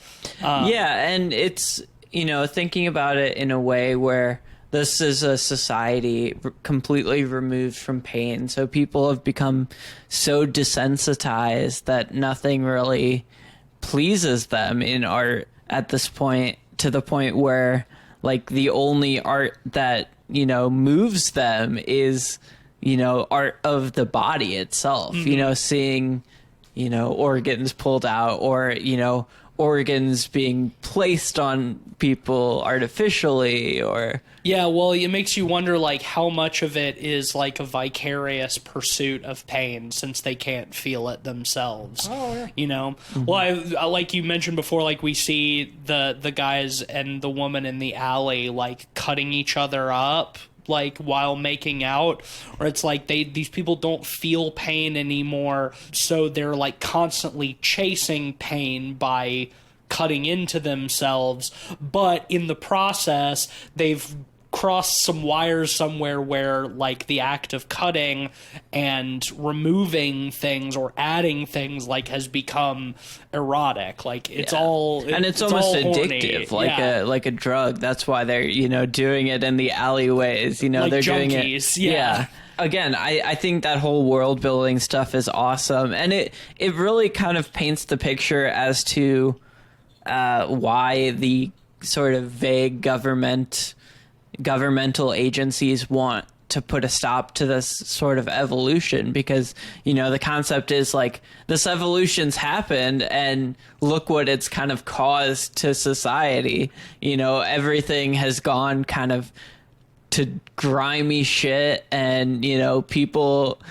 B: Yeah, and it's, you know, thinking about it in a way where this is a society completely removed from pain. So people have become so desensitized that nothing really pleases them in art at this point, to the point where, like, the only art that, you know, moves them is, you know, art of the body itself. You know, seeing, you know, organs pulled out, or, you know, organs being placed on people artificially, or
A: Yeah, well, it makes you wonder, like, how much of it is, like, a vicarious pursuit of pain since they can't feel it themselves. Oh, yeah. You know? Well, I like you mentioned before, like, we see the guys and the woman in the alley, like, cutting each other up, like, while making out, or it's like these people don't feel pain anymore, so they're, like, constantly chasing pain by cutting into themselves, but in the process, they've crossed some wires somewhere where, like, the act of cutting and removing things or adding things, like, has become erotic. Like, it's all,
B: and it's almost
A: all horny.
B: addictive, like
A: Yeah.
B: a drug. That's why they're, you know, doing it in the alleyways. You know,
A: Like
B: they're
A: junkies,
B: doing it.
A: yeah.
B: Again, I think that whole world building stuff is awesome, and it really kind of paints the picture as to why the sort of vague governmental agencies want to put a stop to this sort of evolution, because, you know, the concept is like, this evolution's happened and look what it's kind of caused to society. You know, everything has gone kind of to grimy shit, and, you know, people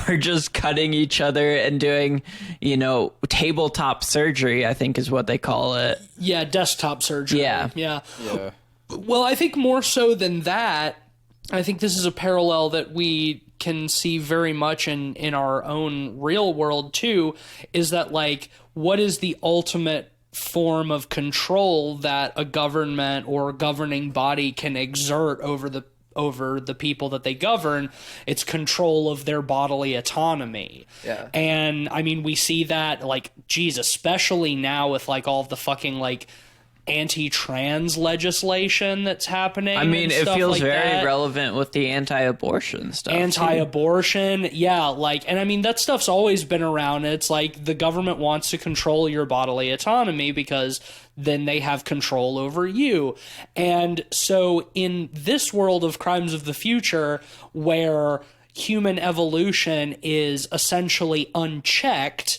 B: are just cutting each other and doing, you know, tabletop surgery, I think is what they call it.
A: Yeah, desktop surgery.
B: Yeah.
A: Yeah.
C: yeah.
A: Well, I think more so than that, I think this is a parallel that we can see very much in our own real world too, is that, like, what is the ultimate form of control that a government or a governing body can exert over the people that they govern? It's control of their bodily autonomy.
C: Yeah.
A: And I mean, we see that, like, geez, especially now with, like, all of the fucking, like, anti-trans legislation that's happening.
B: I mean,
A: and
B: it
A: stuff
B: feels
A: like
B: very
A: that.
B: relevant with the anti-abortion stuff. too.
A: Anti-abortion, yeah, like, and I mean, that stuff's always been around. It's like the government wants to control your bodily autonomy because then they have control over you. And so in this world of Crimes of the Future, where human evolution is essentially unchecked,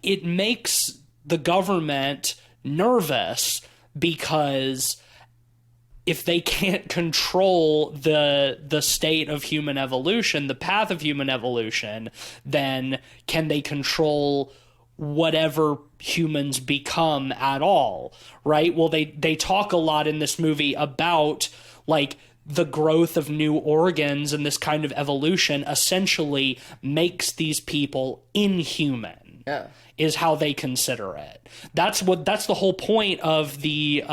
A: it makes the government nervous, because if they can't control the state of human evolution, the path of human evolution, then can they control whatever humans become at all, right? Well, they talk a lot in this movie about, like, the growth of new organs, and this kind of evolution essentially makes these people inhuman.
C: Yeah.
A: Is how they consider it. That's the whole point of the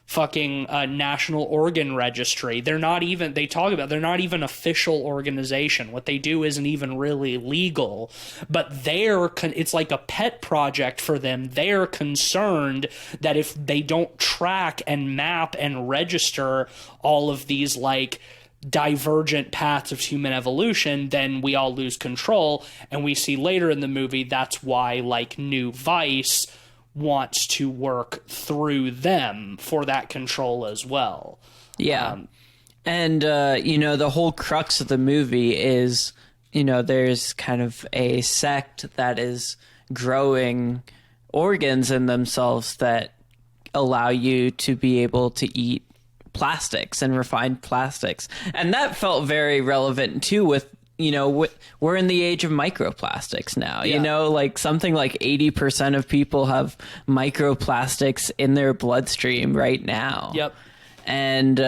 A: fucking National Organ Registry. They're not even official organization. What they do isn't even really legal, but it's like a pet project for them. They're concerned that if they don't track and map and register all of these, like, divergent paths of human evolution, then we all lose control. And we see later in the movie that's why, like, New Vice wants to work through them for that control as well.
B: Yeah. And, you know, the whole crux of the movie is, you know, there's kind of a sect that is growing organs in themselves that allow you to be able to eat plastics and refined plastics. And that felt very relevant too with we're in the age of microplastics now.
A: Yeah.
B: Like something like 80% of people have microplastics in their bloodstream right now.
A: Yep.
B: And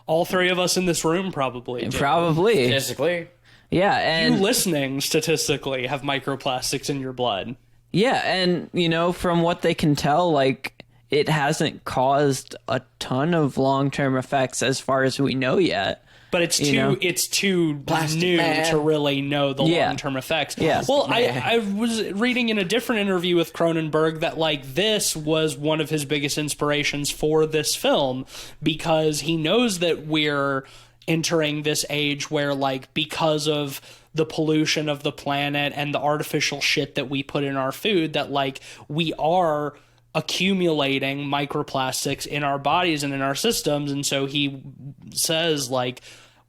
A: All three of us in this room probably do.
B: probably,
C: Physically.
B: yeah,
A: You
B: and
A: listening statistically have microplastics in your blood.
B: yeah, and from what they can tell, like it hasn't caused a ton of long-term effects as far as we know yet.
A: But it's too
C: Plastic
A: new
C: man.
A: to really know the
B: Yeah.
A: long-term effects.
B: Yeah.
A: Well, I was reading in a different interview with Cronenberg that like this was one of his biggest inspirations for this film because he knows that we're entering this age where like because of the pollution of the planet and the artificial shit that we put in our food that like we are accumulating microplastics in our bodies and in our systems. And so he says like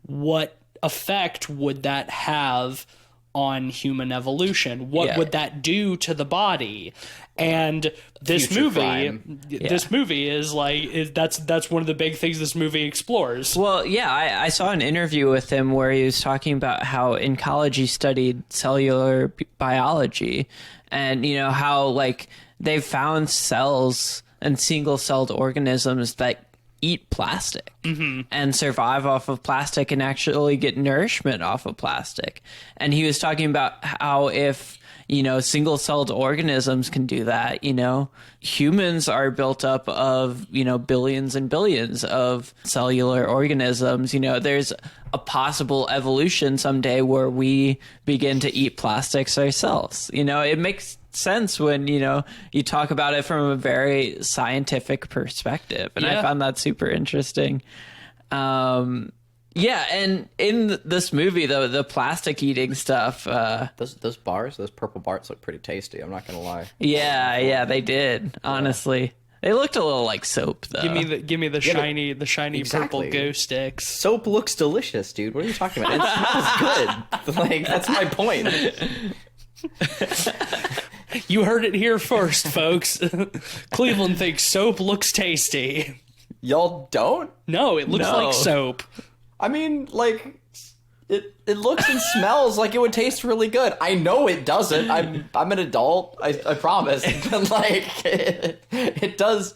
A: what effect would that have on human evolution? What
B: Yeah.
A: would that do to the body? And this
C: Future
A: movie
C: crime.
A: this movie is like that's one of the big things this movie explores.
B: Well, yeah, I saw an interview with him where he was talking about how in college he studied cellular biology and, how like they've found cells and single-celled organisms that eat plastic and survive off of plastic and actually get nourishment off of plastic. And he was talking about how if single-celled organisms can do that, humans are built up of, billions and billions of cellular organisms. There's a possible evolution someday where we begin to eat plastics ourselves. It makes sense when, you talk about it from a very scientific perspective. And I
A: Yeah.
B: found that super interesting. Yeah, and in this movie, though, the plastic eating stuff,
C: Those bars, those purple bars look pretty tasty. I'm not gonna lie.
B: yeah, they did. Honestly, they looked a little like soap, though.
A: Give me the shiny
C: Exactly.
A: purple go sticks.
C: Soap looks delicious, dude. What are you talking about? It smells good. Like that's my point.
A: You heard it here first, folks. Cleveland thinks soap looks tasty.
C: Y'all don't?
A: No, it looks
B: No.
A: like soap.
C: I mean, like it looks and smells like it would taste really good. I know it doesn't. I'm an adult. I promise. But like it does.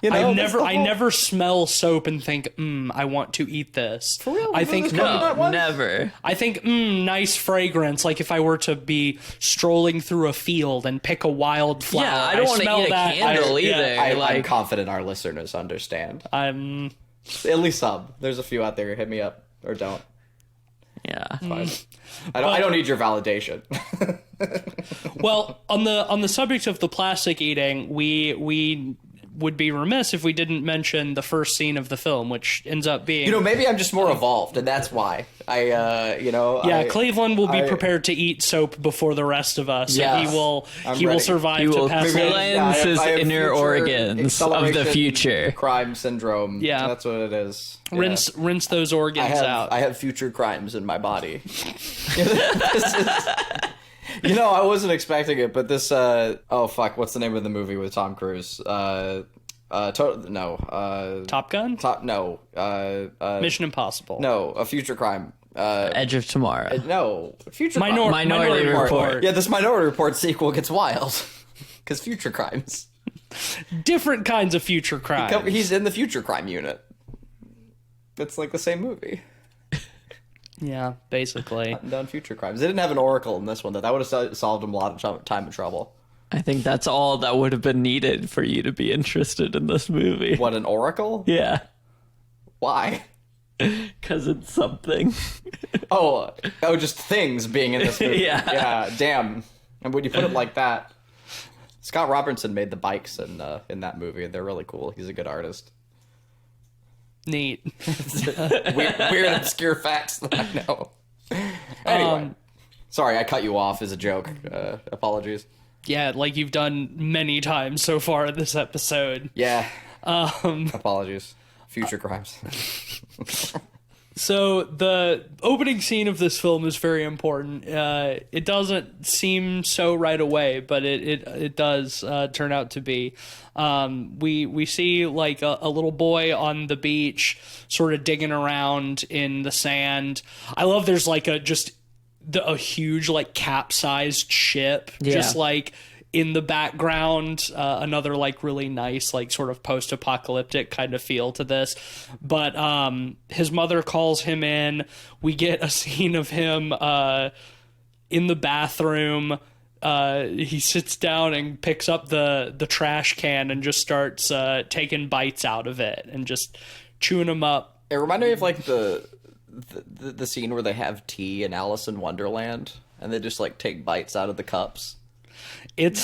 A: I
C: that's the whole-
A: never smell soap and think, I want to eat this. For
C: real?
A: I think
C: Really? Coconut one?
B: Never.
A: I think, nice fragrance. Like if I were to be strolling through a field and pick a wildflower.
B: Yeah, I don't want to
A: smell
B: eat a
A: that.
B: candle
A: Yeah,
B: either.
C: I'm
B: like,
C: confident our listeners understand.
A: I'm
C: At least some. There's a few out there who hit me up or don't.
B: yeah.
C: Fine. I don't need your validation.
A: well on the subject of the plastic eating. We would be remiss if we didn't mention the first scene of the film, which ends up being
C: Maybe I'm just more evolved, and that's why.
A: Cleveland will be
C: I-
A: prepared to eat soap before the rest of us.
C: Yes.
A: And he will
C: I'm
A: will
C: ready.
A: survive
B: He will
A: to pass
B: cleanse
A: away.
B: his
C: I have
B: inner
C: future
B: organs of the
C: acceleration
B: future.
C: crime syndrome.
A: Yeah.
C: That's what it is. Yeah.
A: Rinse those organs out.
C: I have future crimes in my body. This is- I wasn't expecting it, but this. Oh fuck! What's the name of the movie with Tom Cruise?
A: Top Gun? Mission Impossible.
C: No, a future crime.
B: Edge of Tomorrow.
C: No, future
B: Minority Report.
C: Yeah, this Minority Report sequel gets wild because future crimes.
A: Different kinds of future crime.
C: He's in the future crime unit. It's like the same movie.
A: Yeah, basically.
C: Done future crimes. They didn't have an oracle in this one, though. That would have solved him a lot of time and trouble.
B: I think that's all that would have been needed for you to be interested in this movie.
C: What, an oracle?
B: Yeah,
C: Why?
B: because it's something.
C: Oh, just things being in this movie.
B: Yeah.
C: Yeah, damn. And when you put it like that, Scott Robertson made the bikes in that movie, and they're really cool. He's a good artist.
A: Neat.
C: Weird obscure facts that I know. Anyway. Sorry, I cut you off as a joke. Apologies.
A: Yeah, like you've done many times so far in this episode.
C: Yeah. Apologies. Future crimes.
A: So the opening scene of this film is very important. It doesn't seem so right away, but it does turn out to be. We see like a little boy on the beach, sort of digging around in the sand. I love there's like a just a huge like capsized ship
B: Yeah.
A: just like in the background. Another like really nice like sort of post-apocalyptic kind of feel to this. But his mother calls him in. We get a scene of him in the bathroom. He sits down and picks up the trash can and just starts taking bites out of it and just chewing them up.
D: It reminded me of like the scene where they have tea in Alice in Wonderland and they just like take bites out of the cups.
A: It's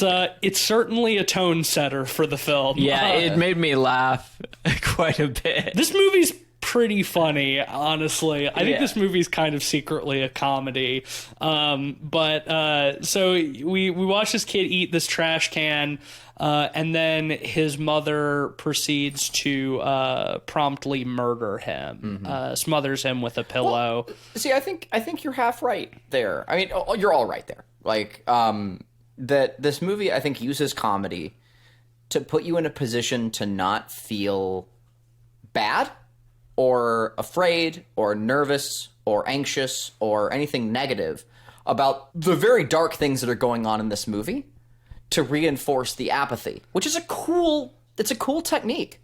A: certainly a tone setter for the film.
B: Yeah, it made me laugh quite a bit.
A: This movie's pretty funny, honestly. I think
B: Yeah.
A: this movie's kind of secretly a comedy. But so we watch this kid eat this trash can, and then his mother proceeds to promptly murder him, smothers him with a pillow.
D: See, I think you're half right there. I mean, you're all right there. Like, that this movie, I think, uses comedy to put you in a position to not feel bad or afraid or nervous or anxious or anything negative about the very dark things that are going on in this movie to reinforce the apathy, which is a cool technique.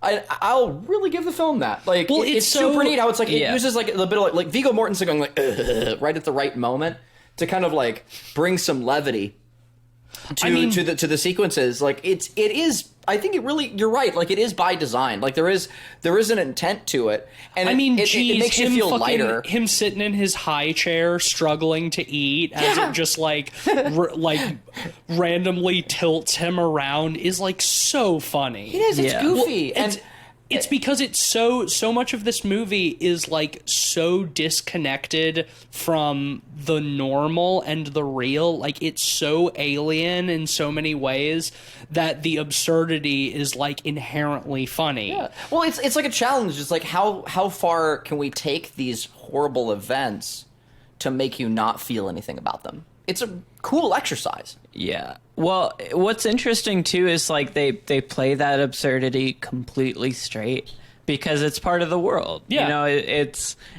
D: I'll really give the film that. Like,
A: Well,
D: it's
A: it's so-
D: super neat how it's like it
B: Yeah.
D: uses like a bit of like Viggo Mortensen going like right at the right moment to kind of like bring some levity to the sequences. Like it is. I think it really. You're right. Like it is by design. Like there is an intent to it, and
A: I mean,
D: it
A: geez,
D: makes you
A: him
D: feel
A: fucking-
D: lighter.
A: Him sitting in his high chair, struggling to eat, as it just like like randomly tilts him around, is like so funny.
D: It is. It's
B: Yeah.
D: goofy, and
A: It's because it's so much of this movie is like so disconnected from the normal and the real. Like it's so alien in so many ways that the absurdity is like inherently funny.
D: yeah. Well, it's like a challenge. It's like how far can we take these horrible events to make you not feel anything about them? It's a cool exercise.
B: Yeah. Well, what's interesting too is like they play that absurdity completely straight because it's part of the world.
A: Yeah.
B: You know,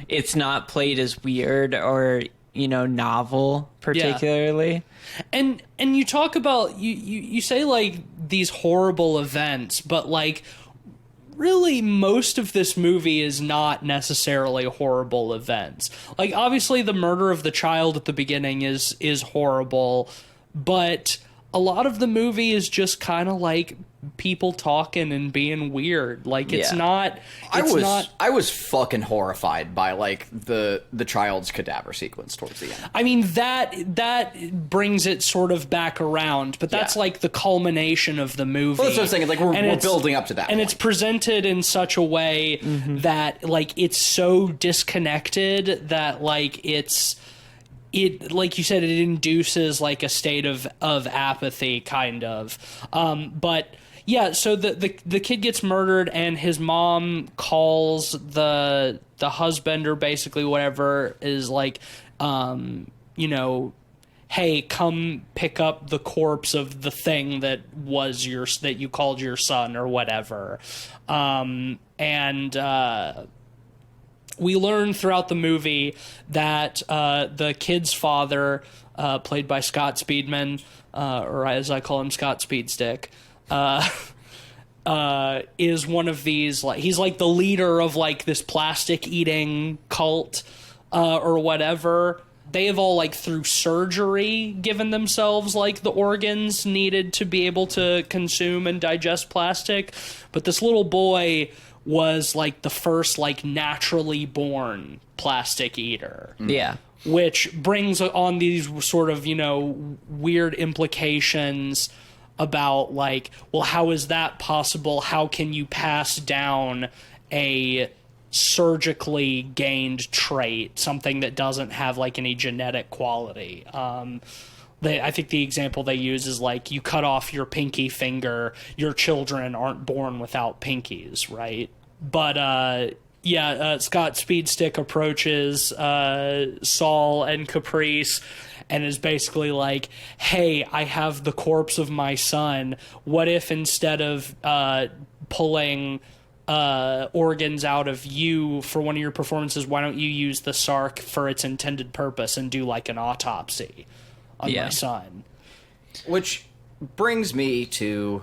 B: it's not played as weird or, you know, novel particularly.
A: And you talk about you say like these horrible events, but like really most of this movie is not necessarily horrible events. Like obviously the murder of the child at the beginning is horrible, but a lot of the movie is just kind of like people talking and being weird. Like it's
B: Yeah.
A: not
D: I was fucking horrified by like the child's cadaver sequence towards the end.
A: I mean that brings it sort of back around, but that's
D: Yeah.
A: like the culmination of the movie.
D: Well, that's what I'm saying. Like we're
A: it's-
D: building up to that,
A: and
D: point.
A: it's presented in such a way that like it's so disconnected that like it like you said, it induces like a state of apathy kind of. But yeah, so the kid gets murdered and his mom calls the husband or basically whatever is like you know, hey, come pick up the corpse of the thing that you called your son or whatever. We learn throughout the movie that the kid's father, played by Scott Speedman, or as I call him, Scott Speedstick, is one of these, like he's like the leader of like this plastic eating cult or whatever. They have all like through surgery given themselves like the organs needed to be able to consume and digest plastic, but this little boy was like the first like naturally born plastic eater.
B: Yeah.
A: Which brings on these sort of, you know, weird implications about like, well, how is that possible? How can you pass down a surgically gained trait, something that doesn't have like any genetic quality? I think the example they use is like you cut off your pinky finger, your children aren't born without pinkies, right? But Scott Speedstick approaches Saul and Caprice and is basically like, hey, I have the corpse of my son. What if instead of pulling organs out of you for one of your performances. Why don't you use the Sark for its intended purpose and do like an autopsy on my son?
D: Which brings me to,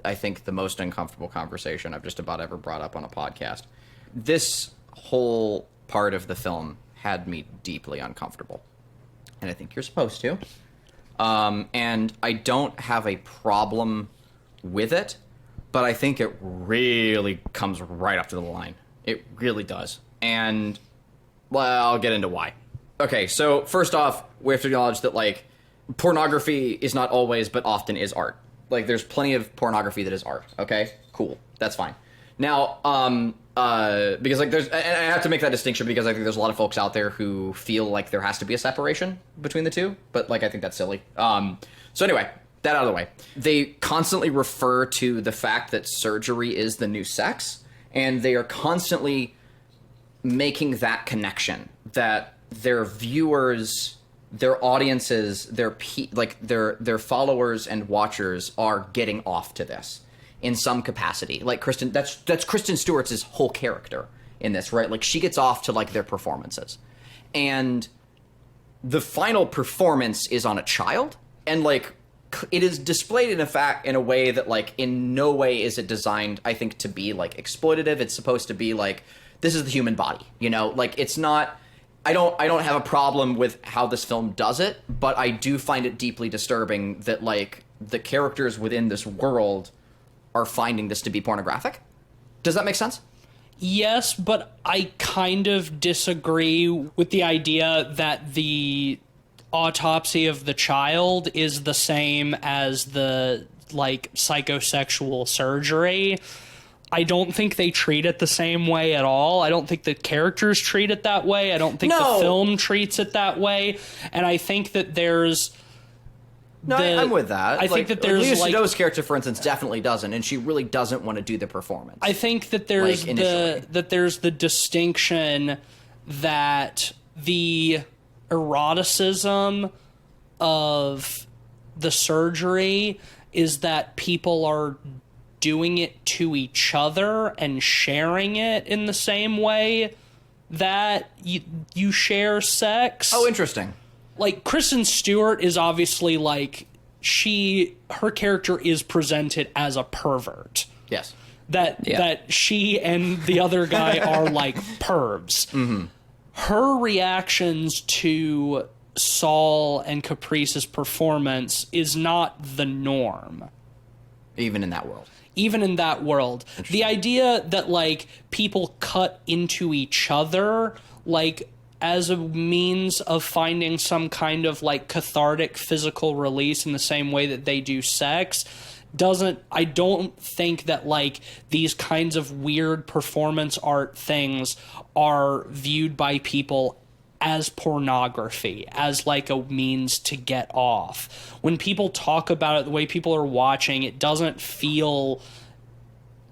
D: I think, the most uncomfortable conversation I've just about ever brought up on a podcast. This whole part of the film had me deeply uncomfortable. And I think you're supposed to. And I don't have a problem with it, but I think it really comes right up to the line. It really does. And, well, I'll get into why. Okay, so first off, we have to acknowledge that, like, pornography is not always, but often is art. Like, there's plenty of pornography that is art, okay? Cool. That's fine. Now, because, like, and I have to make that distinction because I think there's a lot of folks out there who feel like there has to be a separation between the two, but, like, I think that's silly. So anyway, that out of the way. They constantly refer to the fact that surgery is the new sex, and they are constantly making that connection that their viewers, their audiences, their followers and watchers are getting off to this in some capacity. Like Kristen, that's Kristen Stewart's whole character in this, right? Like she gets off to like their performances, and the final performance is on a child, and like it is displayed in a way that like in no way is it designed, I think, to be like exploitative. It's supposed to be like, this is the human body, you know, like it's not. I don't have a problem with how this film does it, but I do find it deeply disturbing that like the characters within this world are finding this to be pornographic. Does that make sense?
A: Yes, but I kind of disagree with the idea that the autopsy of the child is the same as the like psychosexual surgery. I don't think they treat it the same way at all. I don't think the characters treat it that way. I don't think the film treats it that way. And I think that there's...
D: I'm with that.
A: I think that there's...
D: Lea Seydoux' character, for instance, definitely doesn't, and she really doesn't want to do the performance.
A: I think that there's
D: like,
A: there's the distinction that the eroticism of the surgery is that people are doing it to each other and sharing it in the same way that you share sex.
D: Oh, interesting.
A: Like Kristen Stewart is obviously like her character is presented as a pervert.
D: Yes.
A: That she and the other guy are like pervs. Mm-hmm. Her reactions to Saul and Caprice's performance is not the norm.
D: Even in that world.
A: Even in that world. The idea that, like, people cut into each other, like, as a means of finding some kind of, like, cathartic physical release in the same way that they do sex, I don't think that, like, these kinds of weird performance art things are viewed by people as pornography, as like a means to get off. When people talk about it, the way people are watching, it doesn't feel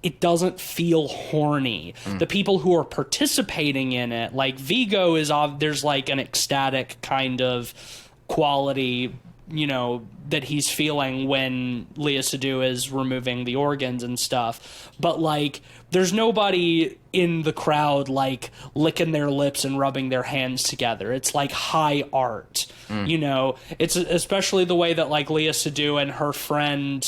A: horny. The people who are participating in it, like Vigo there's like an ecstatic kind of quality, you know, that he's feeling when Lea Seydoux is removing the organs and stuff. But like, there's nobody in the crowd like licking their lips and rubbing their hands together. It's like high art, you know. It's especially the way that like Lea Seydoux and her friend,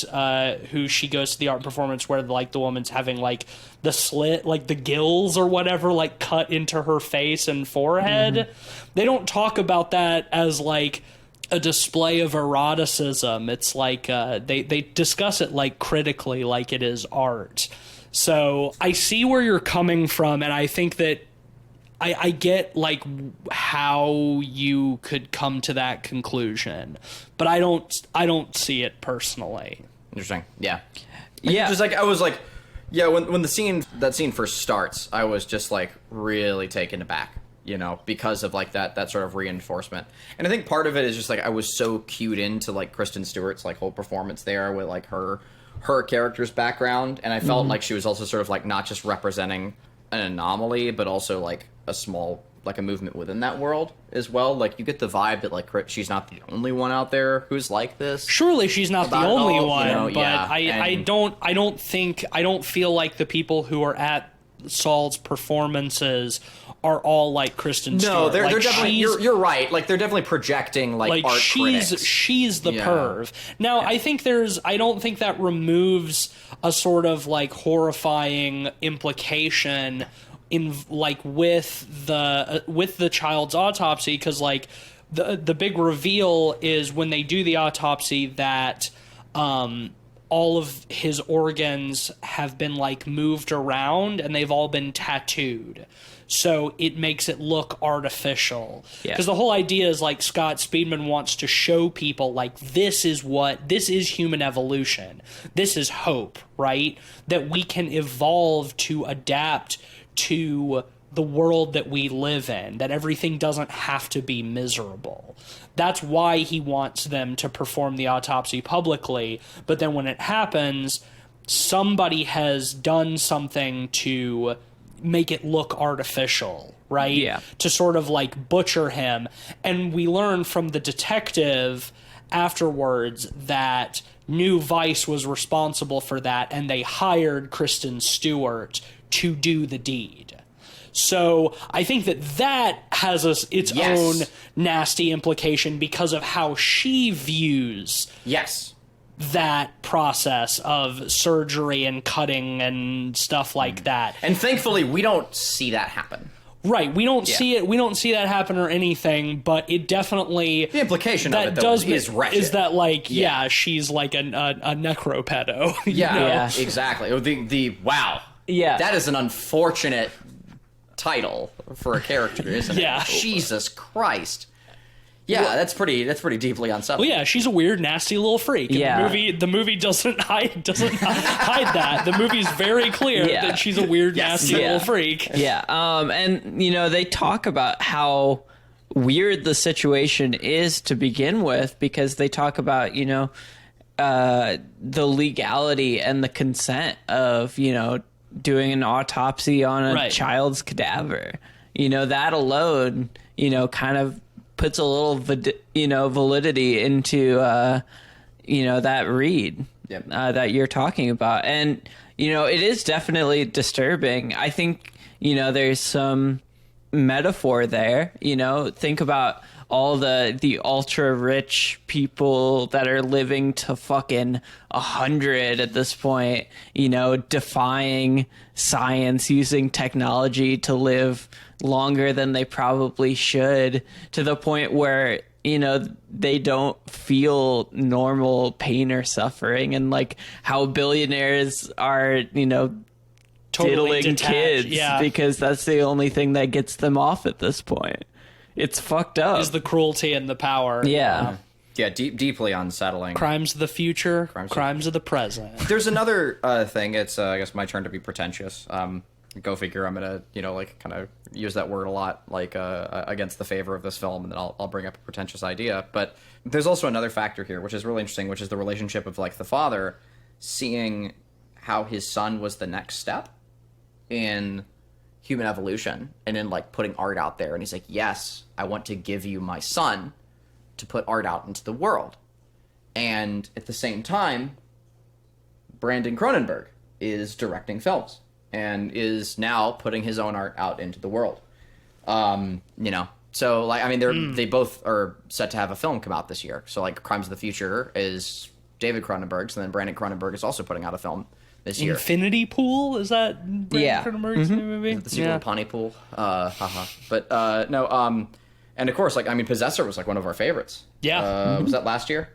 A: who she goes to the art performance where like the woman's having like the slit, like the gills or whatever, like cut into her face and forehead. Mm-hmm. They don't talk about that as like a display of eroticism. It's like they discuss it like critically, like it is art. So I see where you're coming from, and I think that I get like how you could come to that conclusion, but I don't see it personally.
D: Interesting. Yeah.
B: Yeah.
D: Just like I was like, yeah. When that scene first starts, I was just like really taken aback. You know, because of like that sort of reinforcement. And I think part of it is just like I was so cued into like Kristen Stewart's like whole performance there with like her character's background, and I felt like she was also sort of like not just representing an anomaly, but also like a small like a movement within that world as well. Like you get the vibe that like she's not the only one out there who's like this.
A: Surely she's not the
D: About it
A: only
D: all,
A: one,
D: you know,
A: but
D: yeah,
A: I don't feel like the people who are at Saul's performances are all like Kristen
D: No,
A: Stewart.
D: they're
A: Like,
D: definitely. You're right. Like they're definitely projecting like art critics.
A: she's the
D: Yeah.
A: perv. Now I don't think that removes a sort of like horrifying implication in like with the child's autopsy, because like the big reveal is when they do the autopsy that all of his organs have been like moved around and they've all been tattooed. So it makes it look artificial.
B: Yeah.
A: Because the whole idea is like Scott Speedman wants to show people like this is human evolution. This is hope, right? That we can evolve to adapt to the world that we live in, that everything doesn't have to be miserable. That's why he wants them to perform the autopsy publicly. But then when it happens, somebody has done something to make it look artificial, right?
B: Yeah.
A: To sort of like butcher him. And we learn from the detective afterwards that New Vice was responsible for that, and they hired Kristen Stewart to do the deed. So I think that has its
D: Yes.
A: own nasty implication because of how she views
D: Yes.
A: that process of surgery and cutting and stuff like that.
D: And thankfully, we don't see that happen.
A: Right, we don't see it. We don't see that happen or anything, but it definitely
D: The implication of
A: that
D: it though
A: does
D: is wretched.
A: is that like yeah, she's like a necropedo. you
D: Yeah,
A: know?
B: Yeah.
D: exactly. Or the wow.
B: Yeah.
D: That is an unfortunate title for a character, isn't it?
A: Yeah.
D: Jesus Christ. Yeah, that's pretty deeply unsettling.
A: Well, yeah, she's a weird, nasty little freak. And
B: Yeah.
A: the movie doesn't hide that. The movie's very clear
B: Yeah.
A: that she's a weird, nasty
B: Yeah.
A: little freak.
B: Yeah, and you know they talk about how weird the situation is to begin with, because they talk about the legality and the consent of doing an autopsy on a
A: Right.
B: child's cadaver. That alone kind of puts a little validity into that read
D: Yep.
B: that you're talking about. And it is definitely disturbing. I think there's some metaphor there. Think about all the ultra rich people that are living to fucking 100 at this point, defying science, using technology to live longer than they probably should, to the point where they don't feel normal pain or suffering, and like how billionaires are
A: Totally
B: diddling
A: detached,
B: kids
A: yeah.
B: because that's the only thing that gets them off at this point. It's fucked up.
A: Is the cruelty and the power.
B: Yeah.
D: Yeah, deeply unsettling.
A: Crimes of the future, crimes of the present.
D: There's another thing. It's I guess my turn to be pretentious. Go figure. I'm gonna kind of use that word a lot, against the favor of this film, and then I'll bring up a pretentious idea. But there's also another factor here, which is really interesting, which is the relationship of the father seeing how his son was the next step in human evolution, and in putting art out there. And he's like, yes, I want to give you my son to put art out into the world. And at the same time, Brandon Cronenberg is directing films and is now putting his own art out into the world. So they both are set to have a film come out this year. So Crimes of the Future is David Cronenberg's, and then Brandon Cronenberg is also putting out a film this year.
A: Infinity Pool? Is that Brandon
B: Yeah.
A: Cronenberg's new movie?
D: The sequel to Pontypool. Haha. But no. And of course, Possessor was one of our favorites.
A: Yeah.
D: Was that last year?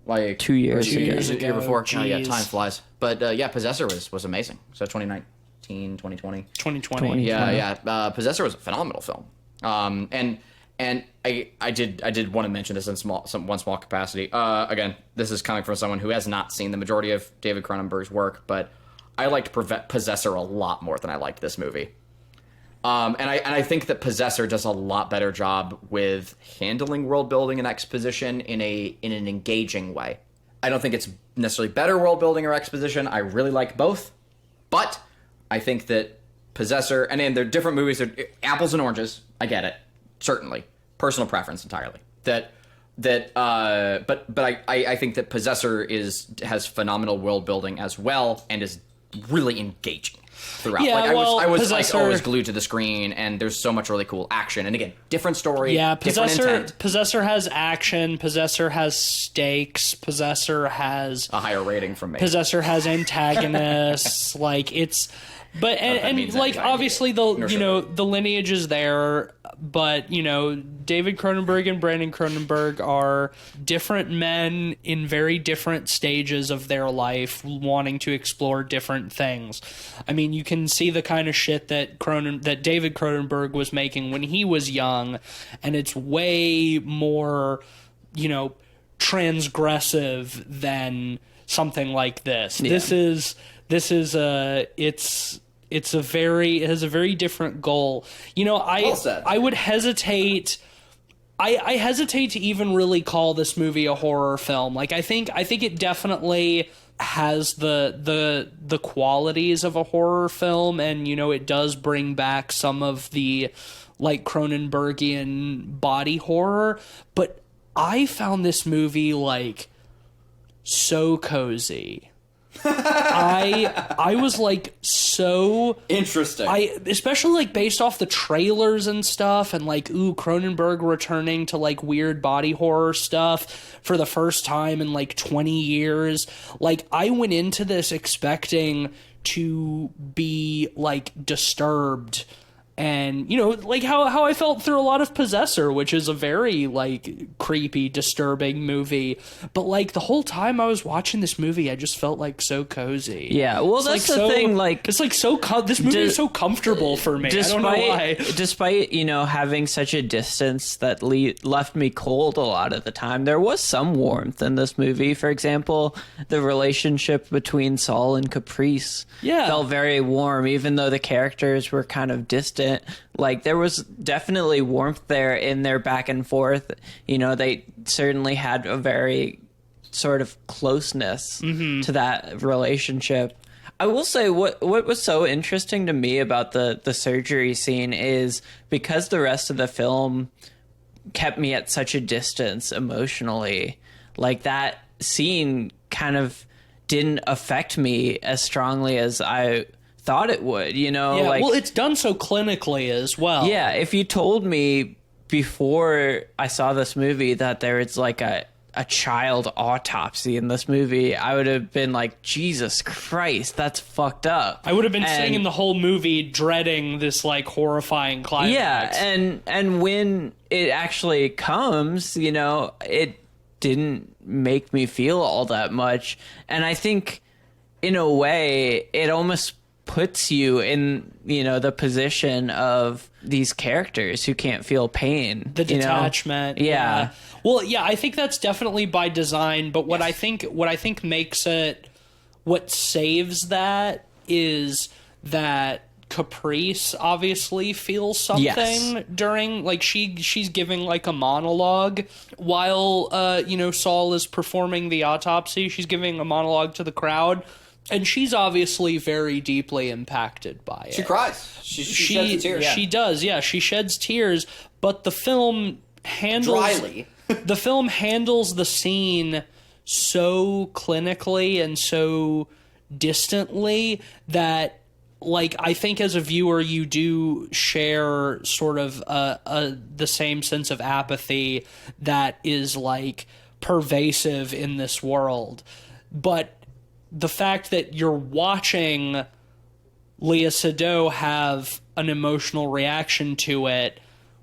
B: 2 years
A: Two
B: ago.
A: years
D: The year
A: ago,
D: before. Oh, yeah,
A: jeez.
D: time flies. But Possessor was amazing. So 2019, 2020.
A: 2020.
D: Yeah. Possessor was a phenomenal film. And I did want to mention this in one small capacity. Again, this is coming from someone who has not seen the majority of David Cronenberg's work, but I liked Possessor a lot more than I liked this movie. And I think that Possessor does a lot better job with handling world building and exposition in an engaging way. I don't think it's necessarily better world building or exposition. I really like both, but I think that Possessor, and then they're different movies. They're apples and oranges. I get it, certainly, personal preference entirely. But I think that Possessor has phenomenal world building as well, and is really engaging throughout.
A: Yeah,
D: like I was
A: Possessor,
D: like always glued to the screen, and there's so much really cool action. And again, different story,
A: yeah,
D: different intent,
A: Possessor has action. Possessor has stakes. Possessor has
D: a higher rating from me.
A: Possessor has antagonists. Like it's, but and
D: means
A: like
D: anything.
A: obviously the lineage is there, but David Cronenberg and Brandon Cronenberg are different men in very different stages of their life, wanting to explore different things. I mean, you can see the kind of shit that David Cronenberg was making when he was young, and it's way more, transgressive than something like this.
B: Yeah.
A: It has a very different goal.
D: Well said.
A: I would hesitate. I hesitate to even really call this movie a horror film. Like I think it definitely has the qualities of a horror film, and it does bring back some of the like Cronenbergian body horror, but I found this movie like so cozy. I was like so
D: Interesting.
A: especially like based off the trailers and stuff, and like Cronenberg returning to like weird body horror stuff for the first time in like 20 years. Like I went into this expecting to be like disturbed. And, like how I felt through a lot of Possessor, which is a very, like, creepy, disturbing movie. But, like, the whole time I was watching this movie, I just felt, like, so cozy.
B: Yeah, well, that's the thing, like...
A: It's, like, this movie is so comfortable for me. I don't know why.
B: Despite, having such a distance that left me cold a lot of the time, there was some warmth in this movie. For example, the relationship between Saul and Caprice felt very warm, even though the characters were kind of distant. Like there was definitely warmth there in their back and forth. They certainly had a very sort of closeness to that relationship. I will say what was so interesting to me about the surgery scene is because the rest of the film kept me at such a distance emotionally, like that scene kind of didn't affect me as strongly as I thought it would,
A: Yeah, well, it's done so clinically as well.
B: Yeah, if you told me before I saw this movie that there is like a child autopsy in this movie, I would have been like, Jesus Christ, that's fucked up.
A: I would have been sitting in the whole movie dreading this like horrifying climax.
B: Yeah, and when it actually comes, it didn't make me feel all that much. And I think in a way it almost puts you in the position of these characters who can't feel pain,
A: the detachment.
B: Yeah.
A: Well, yeah, I think that's definitely by design, but what I think makes it, what saves that is that Caprice obviously feels something during, like, she's giving like a monologue while Saul is performing the autopsy. She's giving a monologue to the crowd. And she's obviously very deeply impacted by it.
D: She cries. She sheds tears.
A: She does, yeah. She sheds tears, but the film handles...
D: Dryly.
A: The film handles the scene so clinically and so distantly that, like, I think as a viewer you do share sort of the same sense of apathy that is, like, pervasive in this world. But the fact that you're watching Léa Seydoux have an emotional reaction to it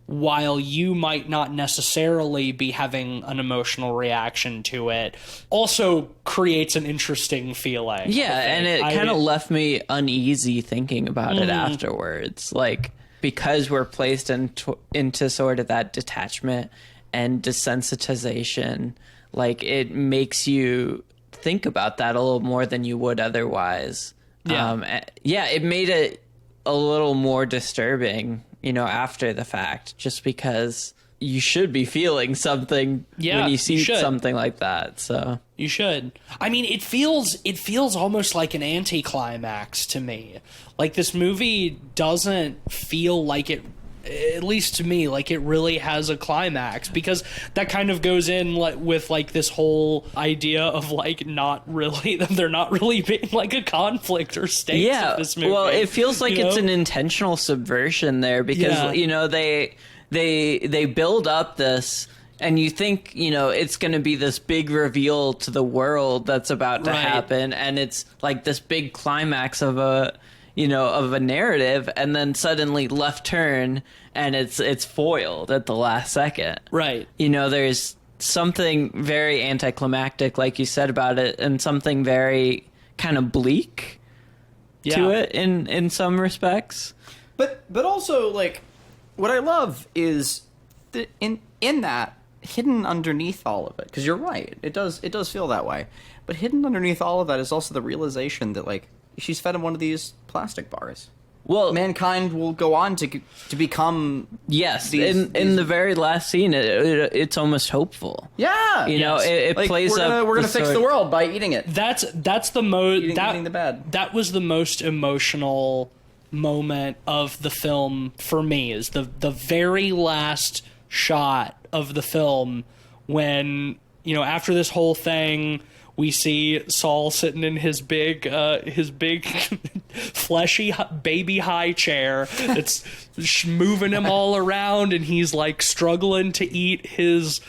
A: while you might not necessarily be having an emotional reaction to it also creates an interesting feeling.
B: Yeah, and it kind of left me uneasy thinking about it afterwards. Like, because we're placed into sort of that detachment and desensitization, like, it makes you think about that a little more than you would otherwise. It made it a little more disturbing, after the fact, just because you should be feeling something when you see something like that. So
A: You should. I mean, it feels almost like an anticlimax to me. Like, this movie doesn't feel like it, at least to me, like it really has a climax, because that kind of goes in with like this whole idea of like not really they're not really being like a conflict or stakes of this movie.
B: Well, it feels like it's an intentional subversion there, because they build up this, and you think, it's going to be this big reveal to the world that's about to happen, and it's like this big climax of a narrative, and then suddenly left turn, and it's foiled at the last second.
A: Right.
B: There's something very anticlimactic, like you said, about it, and something very kind of bleak to it in some respects.
C: But also, like, what I love is that in that, hidden underneath all of it, because you're right, it does feel that way, but hidden underneath all of that is also the realization that, like, she's fed him one of these plastic bars.
B: Well,
C: mankind will go on to become...
B: Yes, in the very last scene, it's almost hopeful.
C: Yeah!
B: It
C: like,
B: plays up...
C: We're gonna fix the world by eating it.
A: That's the most...
C: Eating the bad.
A: That was the most emotional moment of the film for me, is the very last shot of the film when, after this whole thing... We see Saul sitting in his big fleshy baby high chair that's moving him all around, and he's like struggling to eat his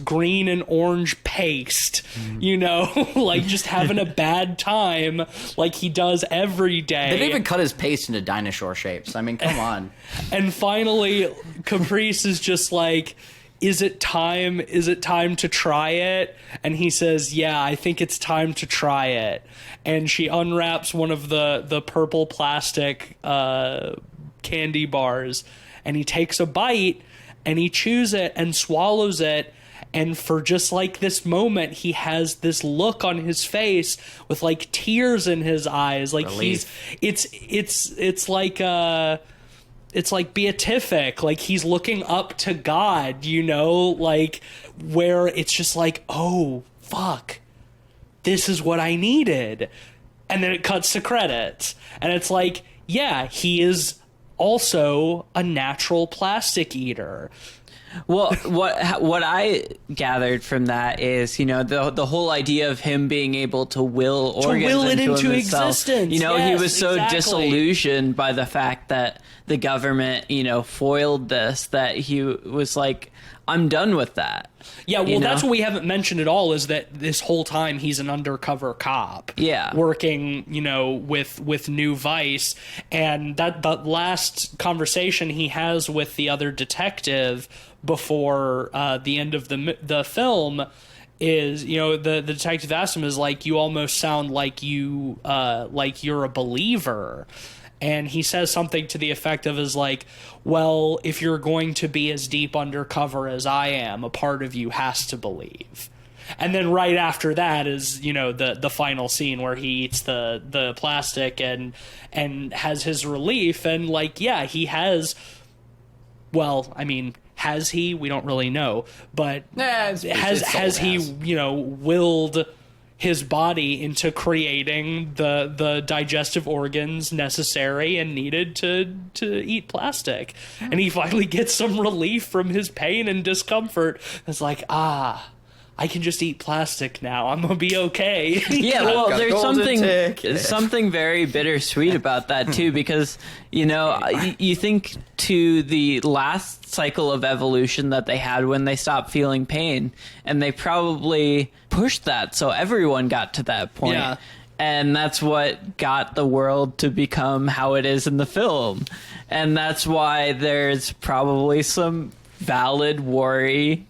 A: green and orange paste, like just having a bad time like he does every day.
C: They didn't even cut his paste into dinosaur shapes. I mean, come on.
A: And finally, Caprice is just like, Is it time to try it? And he says, yeah, I think it's time to try it. And she unwraps one of the purple plastic candy bars, and he takes a bite, and he chews it and swallows it. And for just like this moment, he has this look on his face with like tears in his eyes. Like
C: Relief.
A: it's like it's like beatific, like he's looking up to God, like where it's just like, oh, fuck, this is what I needed. And then it cuts to credits. And it's like, yeah, he is also a natural plastic eater.
B: Well, what I gathered from that is, the whole idea of him being able to will organs into himself.
A: Existence.
B: He was so
A: exactly.
B: disillusioned by the fact that the government, foiled this, that he was like, I'm done with that.
A: Yeah, well, that's what we haven't mentioned at all, is that this whole time he's an undercover cop.
B: Yeah.
A: Working, with New Vice. And that last conversation he has with the other detective before the end of the film is, the detective asked him, is like, you almost sound like you're a believer. And he says something to the effect of, is like, well, if you're going to be as deep undercover as I am, a part of you has to believe. And then right after that is, the final scene where he eats the plastic and has his relief. And like, yeah, he has, well, I mean, has he? We don't really know. But has he, willed his body into creating the digestive organs necessary and needed to eat plastic. And he finally gets some relief from his pain and discomfort. It's like, I can just eat plastic now. I'm gonna be okay.
B: Yeah, well, there's something very bittersweet about that too, because you think to the last cycle of evolution that they had when they stopped feeling pain, and they probably pushed that so everyone got to that point.
A: Yeah.
B: And that's what got the world to become how it is in the film. And that's why there's probably some valid worry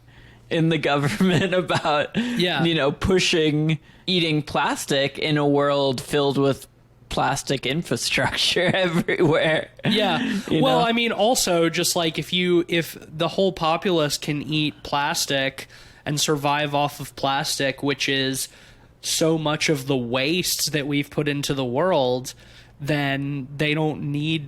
B: in the government about, pushing eating plastic in a world filled with plastic infrastructure everywhere.
A: Yeah. Well, I mean, also, just like if the whole populace can eat plastic and survive off of plastic, which is so much of the waste that we've put into the world, then they don't need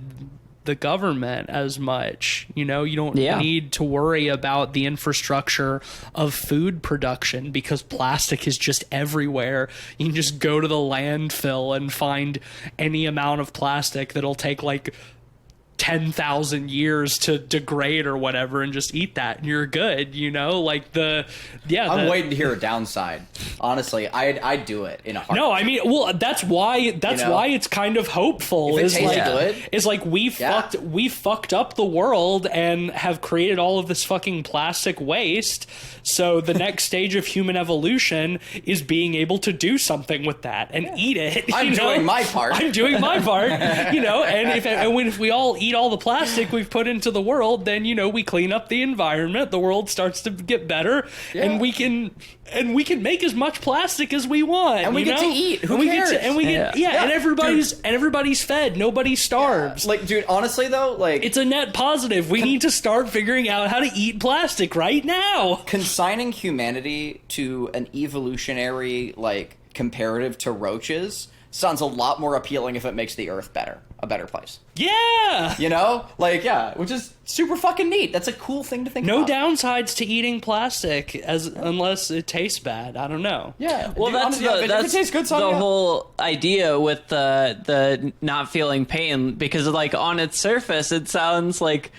A: the government as much. You know, you don't
B: Yeah.
A: need to worry about the infrastructure of food production because plastic is just everywhere. You can just go to the landfill and find any amount of plastic that'll take like 10,000 years to degrade or whatever, and just eat that and you're good, you know? Like
D: I'm waiting to hear a downside. Honestly, I'd do it in a heartbeat.
A: No, I mean, well, that's why
D: know?
A: why it's kind of hopeful.
D: If it
A: Is
D: tastes
A: like
D: good.
A: it's like we fucked up the world and have created all of this fucking plastic waste. So the next stage of human evolution is being able to do something with that and eat it.
D: I'm
A: you know?
D: doing my part.
A: I'm doing my part. You know, and if we all eat all the plastic we've put into the world, then you know we clean up the environment. The world starts to get better, and we can make as much plastic as we want,
D: And we
A: you
D: get to
A: know?
D: eat. Who
A: and we
D: cares?
A: Get to, and we get
B: Yeah.
A: and everybody's fed. Nobody starves.
D: Like, dude, honestly though, like,
A: It's a net positive. We need to start figuring out how to eat plastic right now.
D: consigning humanity to an evolutionary like comparative to roaches sounds a lot more appealing if it makes the earth a better place.
A: Yeah.
D: You know? Like, yeah, which is super fucking neat. That's a cool thing to think
A: No
D: about.
A: downsides to eating plastic unless it tastes bad. I don't know.
D: Yeah.
B: Well,
D: dude,
B: that's
D: honestly, if it tastes good, so
B: the
D: yeah.
B: whole idea with the not feeling pain, because like on its surface it sounds like,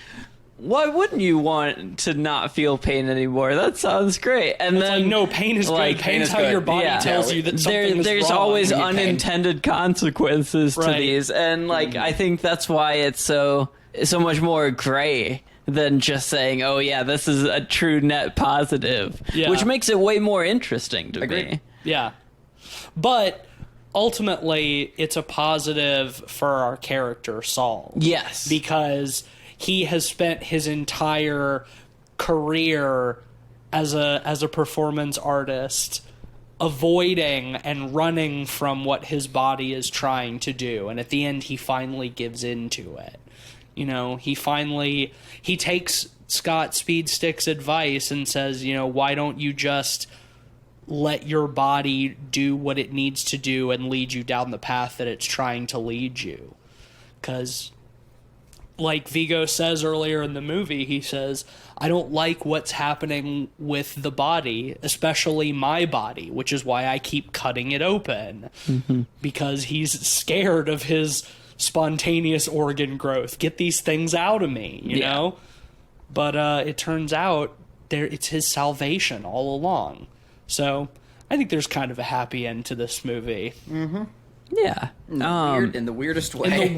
B: why wouldn't you want to not feel pain anymore? That sounds great. And
A: It's
B: then
A: like, no, pain is
B: like,
A: good.
D: pain
A: Pain's
D: is
A: how
D: good.
A: your body
B: Yeah.
A: tells
D: Yeah,
A: you that something is
B: there's
A: wrong.
B: always
D: You need pain.
B: unintended consequences to
A: Right.
B: these, and like I think that's why it's so much more gray than just saying, oh yeah, this is a true net positive,
A: Yeah.
B: which makes it way more interesting to
D: Agreed.
B: me.
A: Yeah. But ultimately, it's a positive for our character, Saul.
B: Yes.
A: Because he has spent his entire career as a performance artist avoiding and running from what his body is trying to do, and at the end he finally gives in to it. You know, he takes Scott Speedstick's advice and says, you know, why don't you just let your body do what it needs to do and lead you down the path that it's trying to lead you? Because like Vigo says earlier in the movie, he says, I don't like what's happening with the body, especially my body, which is why I keep cutting it open. Because he's scared of his spontaneous organ growth. Get these things out of me, you
B: Yeah.
A: know? But it turns out it's his salvation all along. So I think there's kind of a happy end to this movie.
B: Yeah.
D: In the weirdest way.
A: In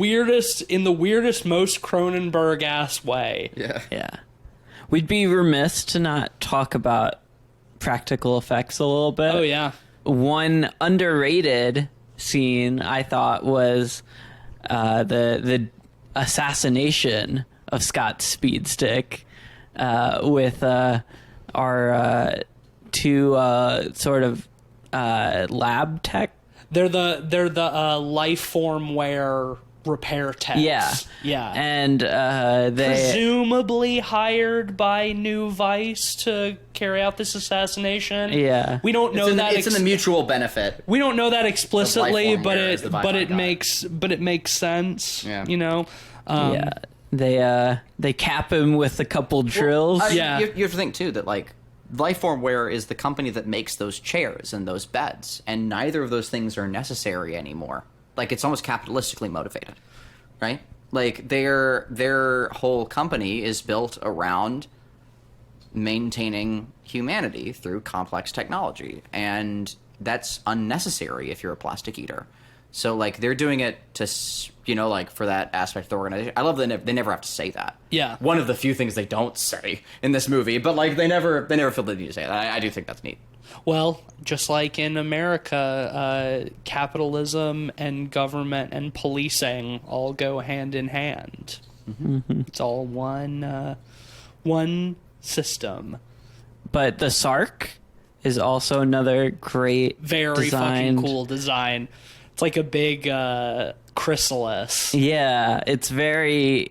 A: the weirdest, most Cronenberg-ass way.
D: yeah.
B: Yeah. We'd be remiss to not talk about practical effects a little bit.
A: Oh, yeah.
B: One underrated scene I thought was the assassination of Scott Speedstick with our two sort of lab tech.
A: They're the life form wear repair techs.
B: Yeah.
A: Yeah.
B: And they
A: presumably hired by New Vice to carry out this assassination.
B: Yeah.
A: We don't know that
D: It's in the mutual benefit.
A: we don't know that explicitly,
D: Lifelong
A: but
D: wear is the vibe I got.
A: it makes sense.
D: Yeah.
A: You know.
B: yeah. They cap him with a couple drills.
A: Yeah.
D: You have to think too that like Lifeformware is the company that makes those chairs and those beds, and neither of those things are necessary anymore. Like it's almost capitalistically motivated, right? Like their whole company is built around maintaining humanity through complex technology, and that's unnecessary if you're a plastic eater. So like they're doing it to, you know, like for that aspect of the organization. I love that they never have to say that.
A: Yeah.
D: One of the few things they don't say in this movie, but like they never feel the need to say that. I do think that's neat.
A: Well, just like in America, capitalism and government and policing all go hand in hand. Mm-hmm. It's all one system.
B: But the Sark is also another great
A: Very
B: designed-
A: fucking cool design. It's like a big chrysalis.
B: Yeah, it's very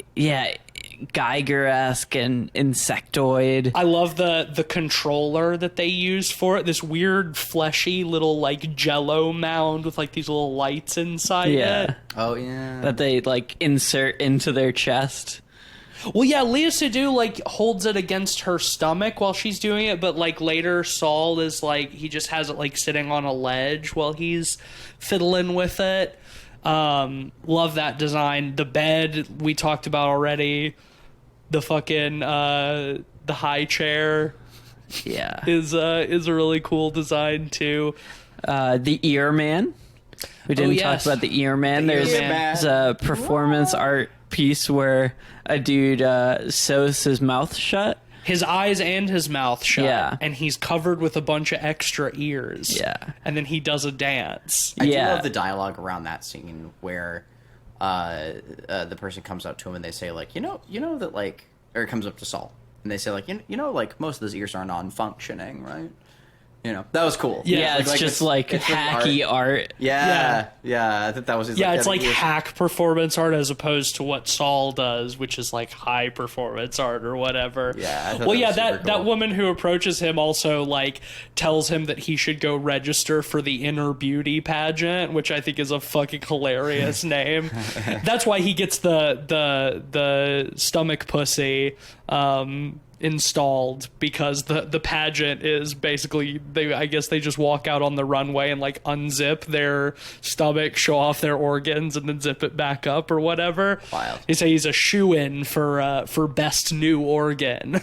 B: Geiger-esque and insectoid.
A: I love the controller that they use for it. This weird fleshy little like Jello mound with like these little lights inside
B: Yeah.
A: it.
C: Oh yeah.
B: That they like insert into their chest.
A: Well, yeah, Leia Sadu like holds it against her stomach while she's doing it, but like later Saul is like he just has it like sitting on a ledge while he's fiddling with it. Love that design. The bed we talked about already. The fucking the high chair
B: Yeah.
A: is a really cool design too.
B: The Ear Man. We didn't
A: yes.
B: talk about the Ear Man.
A: The Ear
B: There's
A: Man.
B: a performance art piece where a dude sews his mouth shut.
A: His eyes and his mouth shut,
B: Yeah.
A: and he's covered with a bunch of extra ears.
B: Yeah.
A: And then he does a dance.
D: I do
B: Yeah.
D: love the dialogue around that scene where the person comes up to him and they say like, you know that like, or it comes up to Saul and they say like, you know, like most of those ears are non-functioning, right? You know, that was cool.
B: Yeah, it's just like
D: it's really
B: hacky art.
D: Yeah, I think that was his.
A: Yeah, it's like
D: he was-
A: hack performance art as opposed to what Saul does, which is like high performance art or whatever.
D: Yeah, I thought
A: well,
D: that
A: yeah,
D: was super
A: that
D: cool.
A: woman who approaches him also like tells him that he should go register for the Inner Beauty pageant, which I think is a fucking hilarious name. That's why he gets the stomach pussy installed, because the pageant is basically I guess they just walk out on the runway and like unzip their stomach, show off their organs, and then zip it back up or whatever.
D: Wild.
A: They say he's a shoo-in for best new organ.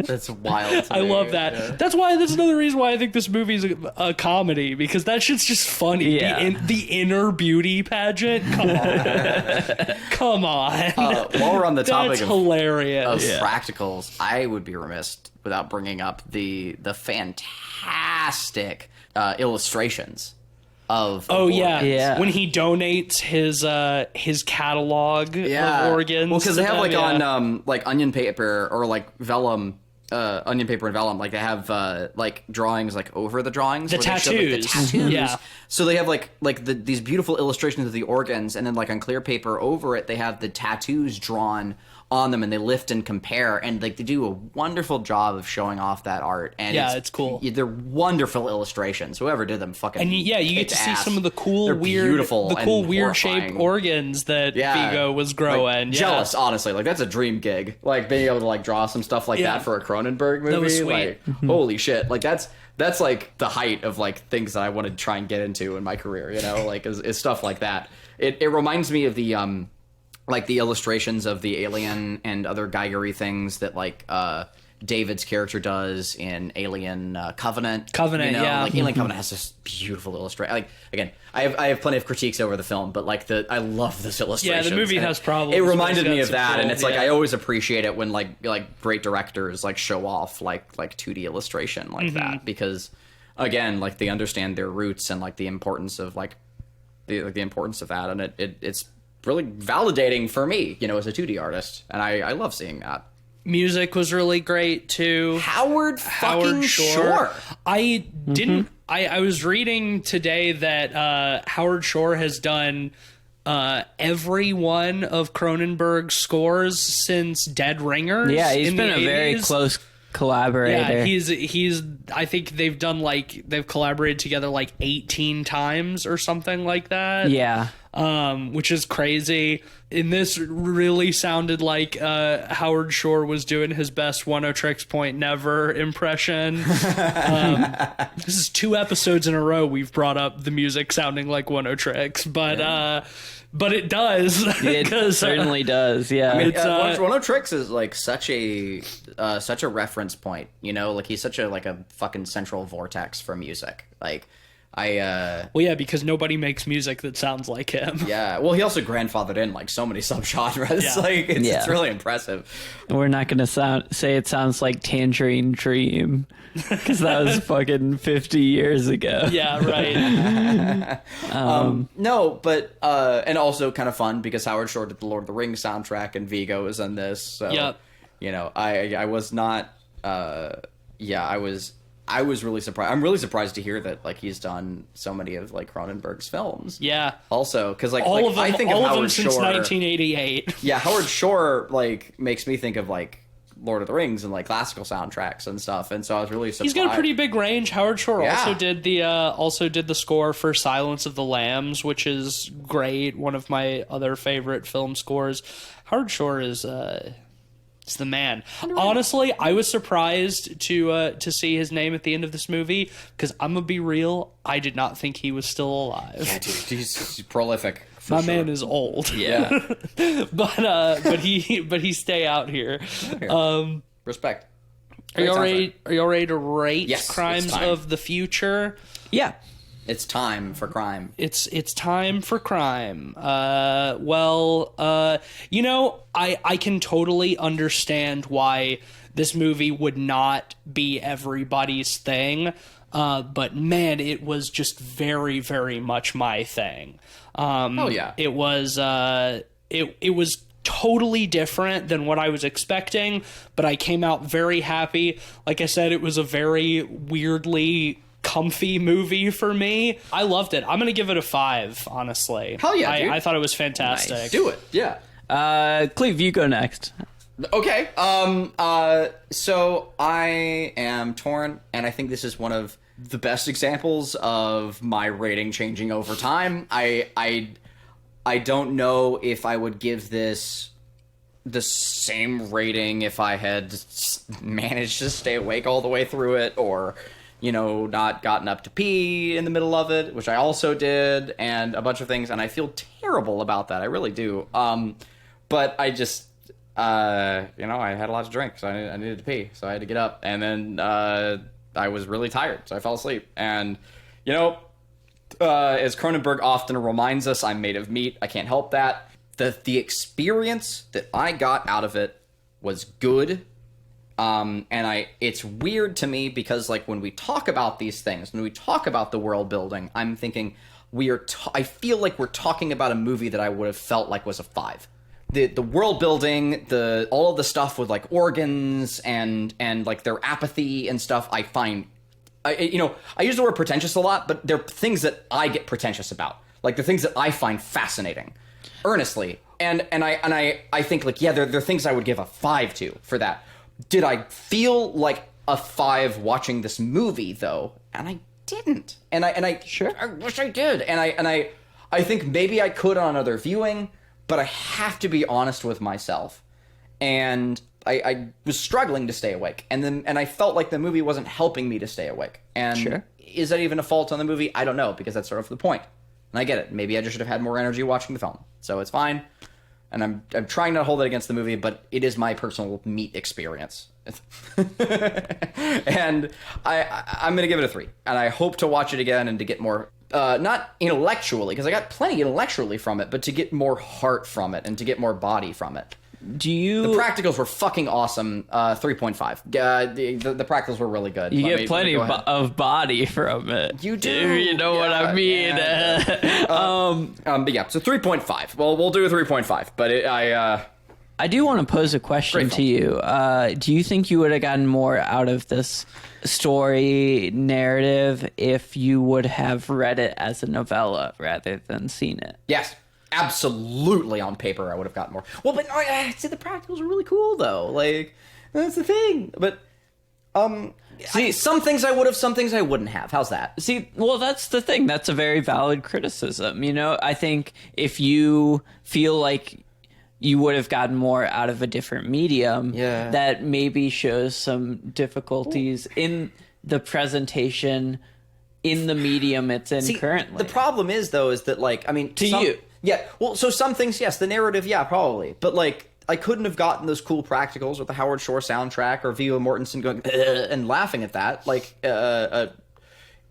D: That's wild. to
A: I
D: me,
A: love that.
D: yeah.
A: That's another reason why I think this movie's a comedy, because that shit's just funny.
B: Yeah.
A: The Inner Beauty pageant. Come on. Come on.
D: While we're on the topic
A: That's
D: of
A: hilarious.
D: practicals, I would be remiss without bringing up the fantastic illustrations of
A: Oh yeah.
D: organs.
B: Yeah.
A: When he donates his catalog of organs.
D: Well, because
A: to
D: they have
A: them,
D: like
A: yeah.
D: on like onion paper or like vellum, onion paper and vellum. Like they have like drawings like over the drawings.
A: The
D: where they show, like, the
A: tattoos.
D: tattoos.
A: Yeah.
D: So they have like these beautiful illustrations of the organs, and then like on clear paper over it, they have the tattoos drawn on them, and they lift and compare, and like they do a wonderful job of showing off that art. And
A: Yeah, it's cool.
D: They're wonderful illustrations. Whoever did them, fucking
A: And you get
D: kicked
A: to see
D: ass.
A: some of the cool,
D: They're
A: weird,
D: beautiful,
A: the cool,
D: and
A: weird shaped
D: horrifying.
A: organs that
D: Yeah.
A: Vigo was
D: Like,
A: growing. Yeah.
D: jealous, honestly. Like that's a dream gig. Like being able to like draw some stuff like
A: Yeah.
D: that for a Cronenberg movie.
A: That was sweet.
D: Like holy shit. Like that's like the height of like things that I want to try and get into in my career. You know, like is stuff like that. It reminds me of the like the illustrations of the Alien and other Geiger-y things that like David's character does in Alien Covenant.
A: Covenant,
D: you know?
A: yeah.
D: Like Alien Covenant has this beautiful illustration. Like again, I have plenty of critiques over the film, but like I love this illustration.
A: Yeah, the movie has problems,
D: It
A: but
D: reminded
A: it's got
D: me of
A: some
D: that, and
A: cool-
D: it's like
A: yeah.
D: I always appreciate it when like great directors like show off like 2D illustration like
A: Mm-hmm.
D: that, because again, like they understand their roots and like the importance of like the importance of that, and it's really validating for me, you know, as a 2D artist, and I love seeing that.
A: Music was really great too.
D: Howard fucking Shore.
A: I didn't. I was reading today that Howard Shore has done every one of Cronenberg's scores since Dead Ringers.
B: Yeah, he's
A: in
B: been
A: the
B: a very
A: 80s.
B: close collaborator.
A: Yeah, he's. I think they've done they've collaborated together like 18 times or something like that.
B: Yeah.
A: Which is crazy. And this really sounded like Howard Shore was doing his best One O Tricks Point Never impression. This is 2 episodes in a row we've brought up the music sounding like One O Tricks, but it does.
B: It
A: 'Cause,
B: certainly does. Yeah.
D: I mean,
A: It's,
D: One of Tricks is like such a reference point, you know, like he's such a fucking central vortex for music. Like
A: well, yeah, because nobody makes music that sounds like him.
D: yeah. Well, he also grandfathered in like so many subgenres.
A: Yeah.
D: Like it's
B: Yeah.
D: really impressive.
B: We're not going to say it sounds like Tangerine Dream, because that was fucking 50 years ago.
A: Yeah, right.
D: No, but and also kind of fun because Howard Shore did the Lord of the Rings soundtrack and Vigo is in this. So
A: Yep.
D: you know, I was not I was
C: I was really surprised. I'm really surprised to hear that like he's done so many of like Cronenberg's films.
A: Yeah.
C: Also, because like,
A: All of them,
C: I think
A: all
C: of
A: of them
C: Howard
A: since
C: Shore.
A: 1988.
C: Yeah, Howard Shore like makes me think of like Lord of the Rings and like classical soundtracks and stuff. And so I was really surprised.
A: He's got a pretty big range. Howard Shore
C: Yeah.
A: also did the score for Silence of the Lambs, which is great. One of my other favorite film scores. Howard Shore is the man. Honestly, I was surprised to see his name at the end of this movie because I'm gonna be real. I did not think he was still alive.
C: Yeah, dude, he's prolific.
A: My man is old.
C: Yeah.
A: but he stay out here.
C: Respect.
A: Are y'all
C: Great
A: ready to rate
C: Yes, it's
A: Crimes
C: time.
A: of the Future?
B: Yeah.
C: It's time for crime.
A: It's time for crime. I can totally understand why this movie would not be everybody's thing. But man, it was just very, very much my thing.
C: Oh yeah.
A: It was it was totally different than what I was expecting, but I came out very happy. Like I said, it was a very weirdly comfy movie for me. I loved it. I'm gonna give it a 5, honestly.
C: Hell yeah, dude.
A: I thought it was fantastic.
C: Nice. Do it. Yeah.
B: Cleve, you go next.
C: Okay. So I am torn, and I think this is one of the best examples of my rating changing over time. I don't know if I would give this the same rating if I had managed to stay awake all the way through it, or not gotten up to pee in the middle of it, which I also did, and a bunch of things, and I feel terrible about that. I really do. But I just, I had a lot to drink, so I needed to pee, so I had to get up, and then I was really tired, so I fell asleep. And, as Cronenberg often reminds us, I'm made of meat. I can't help that. The experience that I got out of it was good. It's weird to me because like when we talk about these things, when we talk about the world building, I'm thinking I feel like we're talking about a movie that I would have felt like was a 5. The world building, all of the stuff with like organs and like their apathy and stuff, I find, I use the word pretentious a lot, but they're things that I get pretentious about, like the things that I find fascinating, earnestly, and I think like, yeah, they're things I would give a 5 to for that. Did I feel like a 5 watching this movie though? And I didn't. And I
B: Sure.
C: I wish I did. And I think maybe I could on another viewing, but I have to be honest with myself. And I was struggling to stay awake. And I felt like the movie wasn't helping me to stay awake. And
B: Sure.
C: Is that even a fault on the movie? I don't know, because that's sort of the point. And I get it. Maybe I just should have had more energy watching the film. So it's fine. And I'm trying not to hold it against the movie, but it is my personal meat experience. And I'm going to give it a 3. And I hope to watch it again and to get more, not intellectually, because I got plenty intellectually from it, but to get more heart from it and to get more body from it.
B: Do you...
C: The practicals were fucking awesome. 3.5. The practicals were really good.
B: You
C: Let
B: get
C: me
B: plenty
C: go ahead.
B: of body from it.
C: You do.
B: If you know what I mean.
C: Yeah. But yeah, so 3.5. Well, we'll do a 3.5. But
B: I do want to pose a question
C: Great
B: to you. Do you think you would have gotten more out of this story narrative if you would have read it as a novella rather than seen it?
C: yes. Absolutely, on paper, I would have gotten more. Well, but see, the practicals are really cool, though. Like, that's the thing. But, see, some things I would have, some things I wouldn't have. How's that?
B: See, well, that's the thing. That's a very valid criticism. I think if you feel like you would have gotten more out of a different medium,
C: Yeah.
B: that maybe shows some difficulties in the presentation in the medium it's in
C: See,
B: currently.
C: the problem is, though, is that, like, I mean...
B: To you.
C: Yeah, well, so some things, yes, the narrative, yeah, probably. But, like, I couldn't have gotten those cool practicals with the Howard Shore soundtrack or Viggo Mortensen going and laughing at that. Like, I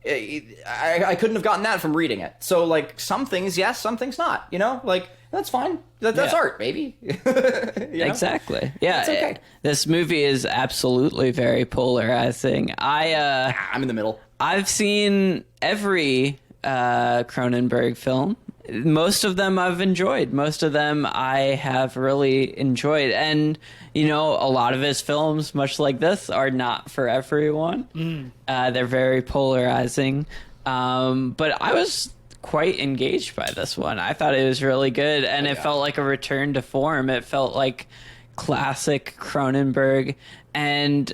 C: couldn't have gotten that from reading it. So, like, some things, yes, some things not, Like, that's fine. That's
B: Yeah.
C: art, baby.
B: Exactly. Yeah.
C: It's okay.
B: This movie is absolutely very polarizing.
C: I'm in the middle.
B: I've seen every Cronenberg film, most of them I've enjoyed. Most of them I have really enjoyed. And, you know, a lot of his films, much like this, are not for everyone. They're very polarizing. But I was quite engaged by this one. I thought it was really good, and it felt like a return to form. It felt like classic Cronenberg, and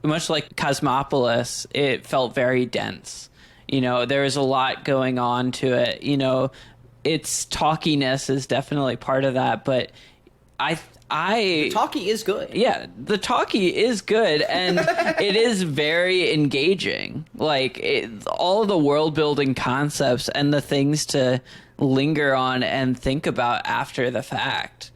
B: much like Cosmopolis, it felt very dense. You know, there was a lot going on to it. You know, its talkiness is definitely part of that, but
C: Talkie is good.
B: yeah, the talkie is good, and it is very engaging. Like, all the world building concepts and the things to linger on and think about after the fact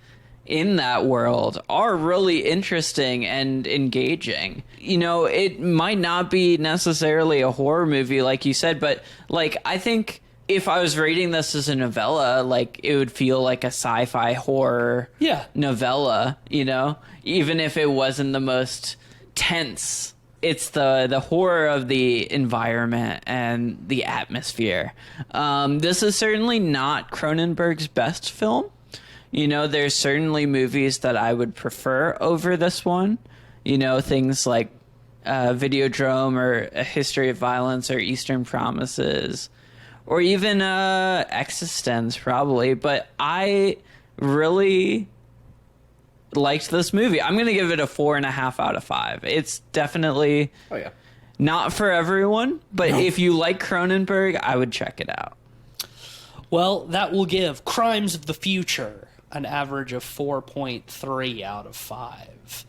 B: in that world are really interesting and engaging. You know, it might not be necessarily a horror movie, like you said, but, like, I think if I was rating this as a novella, like, it would feel like a sci-fi horror novella, you know? Even if it wasn't the most tense. It's the horror of the environment and the atmosphere. This is certainly not Cronenberg's best film. You know, there's certainly movies that I would prefer over this one. You know, things like Videodrome or A History of Violence or Eastern Promises. Or even Existence, probably. But I really liked this movie. I'm going to give it a 4.5 out of 5. It's definitely not for everyone. But if you like Cronenberg, I would check it out.
A: Well, that will give Crimes of the Future an average of 4.3 out of 5.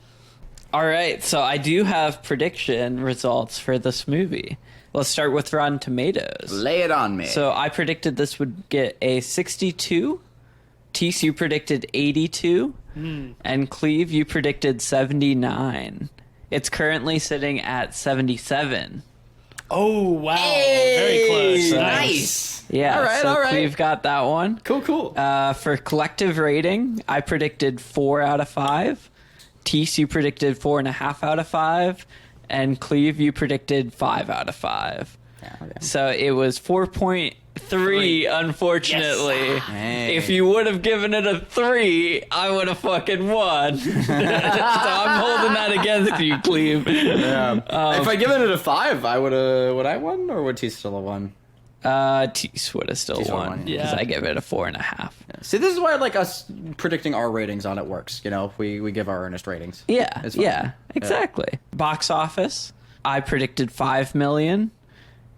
B: All right, so I do have prediction results for this movie. Let's start with Rotten Tomatoes.
C: Lay it on me.
B: So I predicted this would get a 62. Tease, you predicted 82. And Cleve, you predicted 79. It's currently sitting at 77.
A: Oh, wow. Very close.
C: Nice.
B: Yeah,
C: All right,
B: so
C: all right.
B: Cleve got that one.
C: Cool.
B: For collective rating, I predicted 4 out of 5. Tease, you predicted 4.5 out of 5. And Cleve, you predicted 5 out of 5. So it was 4.3, unfortunately.
C: Yes. Hey.
B: If you would have given it a 3, I would have fucking won. So I'm holding that against you, Cleve.
C: If I given it a 5, would I won, or would T still have won?
B: Tease would have still
C: Tease would've
B: won
C: won,
B: because
A: yeah.
B: I gave it a 4.5.
C: See, this is why like us predicting our ratings on it works. You know, we give our earnest ratings.
B: Yeah,
C: It's fine.
B: yeah, exactly. Box office, I predicted 5 million.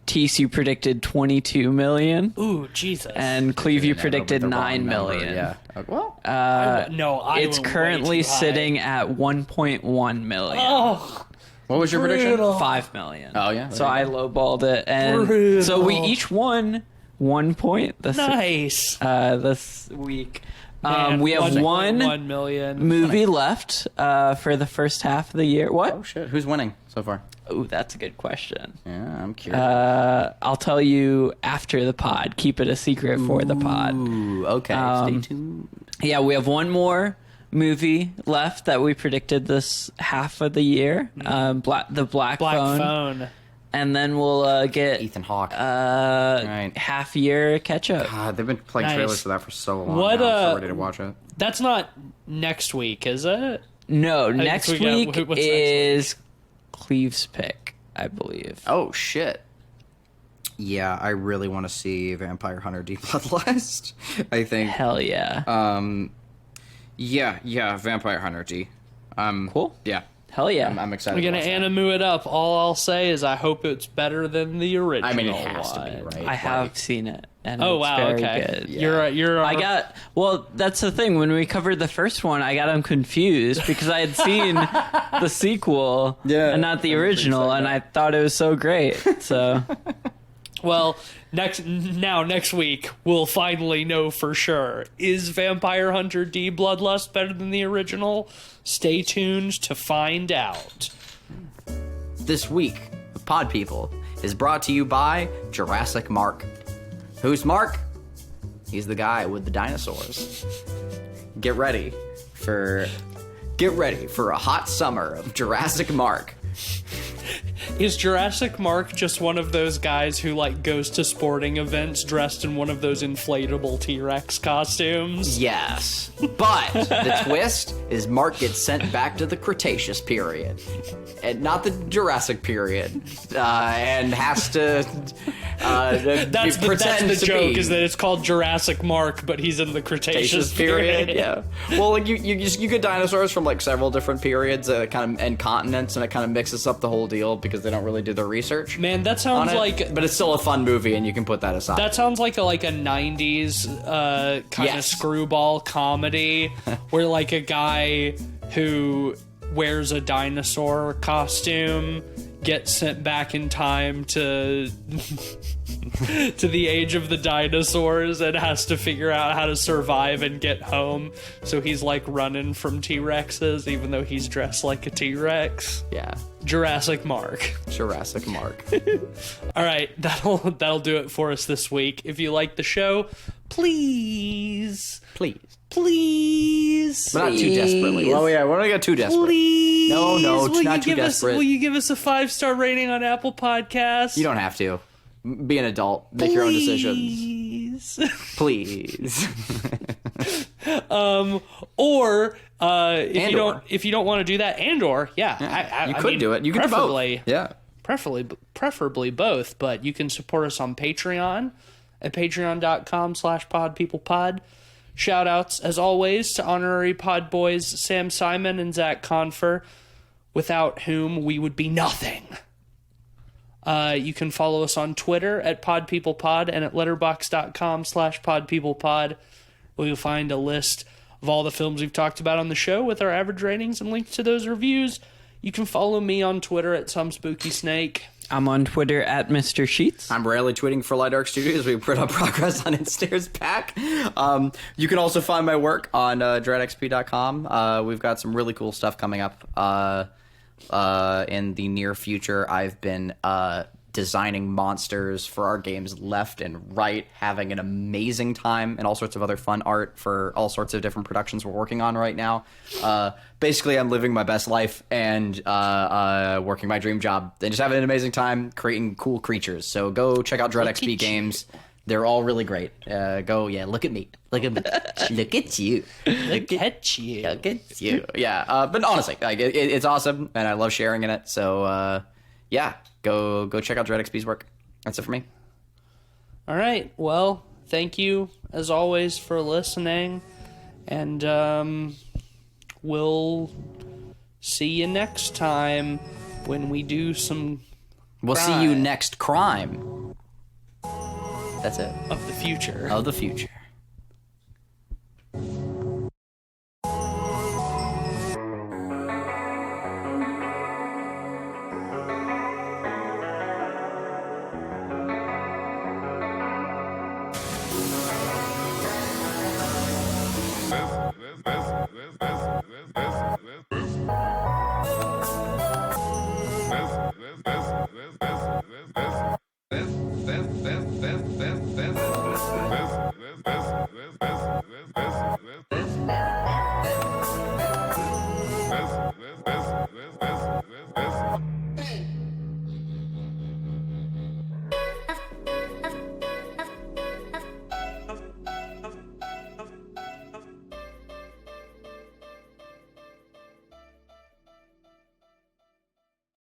B: Tease, you predicted 22 million.
A: Ooh, Jesus.
B: And Cleve, you
C: Yeah,
B: predicted
C: with the wrong
B: 9
C: number,
B: million.
C: Yeah. Well,
B: It's currently sitting at 1.1 million.
A: Oh,
C: what was your prediction?
A: brutal.
B: 5 million.
C: Oh, yeah?
B: So I lowballed it, and
A: Brutal.
B: so we each won 1 point this
A: Nice.
B: week.
A: Man,
B: We have
A: 1 million.
B: movie left for the first half of the year. What?
C: Oh shit! Who's winning so far?
B: Oh, that's a good question.
C: Yeah, I'm curious.
B: I'll tell you after the pod. Keep it a secret for the pod.
C: Ooh, okay. Stay tuned.
B: Yeah, we have one more movie left that we predicted this half of the year. The Black Phone. And then we'll get
C: Ethan Hawke.
B: right. half year catch up.
C: God, they've been playing
A: Nice.
C: trailers for that for so long.
A: What,
C: now. I'm so ready to watch it.
A: That's not next week, is it?
B: No, next
A: we got-
B: week
A: what's next week?
B: is Cleve's pick, I believe.
C: Oh shit. Yeah, I really want to see Vampire Hunter D Bloodlust. I think.
B: Hell yeah.
C: Yeah, Vampire Hunter D.
B: Cool.
C: Yeah,
B: Hell yeah.
C: I'm excited.
A: We're gonna
C: to watch that.
A: animu it up. All I'll say is I hope it's better than the original.
C: I mean, it has to be,
A: one.
C: right?
B: I have
C: Like,
B: seen it. And
A: Oh
B: it's
A: wow,
B: very
A: okay.
B: good.
A: You're.
B: Well, that's the thing. When we covered the first one, I got them confused because I had seen the sequel and not the original, and I thought it was so great. So,
A: Well, next week we'll finally know for sure. Is Vampire Hunter D Bloodlust better than the original? Stay tuned to find out.
C: This week, the Pod People is brought to you by Jurassic Mark. Who's Mark? He's the guy with the dinosaurs. Get ready for a hot summer of Jurassic Mark.
A: Is Jurassic Mark just one of those guys who like goes to sporting events dressed in one of those inflatable T-Rex costumes?
D: Yes, but the twist is Mark gets sent back to the Cretaceous period, and not the Jurassic period, and has to
A: That's
D: pretend
A: the
D: to
A: joke,
D: be
A: is that it's called Jurassic Mark, but he's in the Cretaceous period.
D: Yeah. Well, like you get dinosaurs from like several different periods, and continents, and it kind of mixes up the whole deal because they don't really do their research.
A: Man, that
D: on
A: sounds
D: it,
A: like
D: but it's still a fun movie, and you can put that aside.
A: that sounds like a 90s kind of
D: Yes.
A: screwball comedy where like a guy who wears a dinosaur costume gets sent back in time to to the age of the dinosaurs and has to figure out how to survive and get home. So he's like running from T-Rexes even though he's dressed like a T-Rex.
D: Yeah.
A: Jurassic Mark.
D: Jurassic Mark.
A: All right, that'll do it for us this week. If you like the show, please,
D: Please.
A: please,
D: But not too desperately. Well, yeah, we're not get too desperate.
A: please.
D: No, it's
A: will
D: not
A: you
D: too
A: give
D: desperate.
A: Will you give us a 5-star rating on Apple Podcasts?
D: You don't have to. Be an adult. Make your own decisions.
A: Please.
D: Please.
A: Or if
D: And/or.
A: you don't want to do that, or
D: you
A: I
D: could
A: mean,
D: do it. You could do both.
A: preferably,
D: Yeah.
A: preferably both, but you can support us on Patreon at patreon.com/podpeoplepod. Shout outs, as always, to honorary pod boys Sam Simon and Zach Confer, without whom we would be nothing. You can follow us on Twitter at podpeoplepod and at letterboxd.com/podpeoplepod, where you'll find a list of all the films we've talked about on the show with our average ratings and links to those reviews. You can follow me on Twitter at SomeSpookySnake.
B: I'm on Twitter at Mr. Sheets.
D: I'm rarely tweeting for Light Dark Studios. We put up progress on It Stares Back. You can also find my work on dreadxp.com. We've got some really cool stuff coming up in the near future. I've been designing monsters for our games left and right, having an amazing time, and all sorts of other fun art for all sorts of different productions we're working on right now. Basically, I'm living my best life and working my dream job and just having an amazing time creating cool creatures. So go check out Dread XP Games. They're all really great. Look at me. Look at me. Look at you.
A: Look at you.
D: Look at you. Yeah, but honestly, like it's awesome, and I love sharing in it. So, go check out Dread XP's work. That's it for me.
A: All right. Well, thank you, as always, for listening. And we'll see you next time when we do some
D: We'll see you next crime. That's it.
A: of the future.
D: Of the future.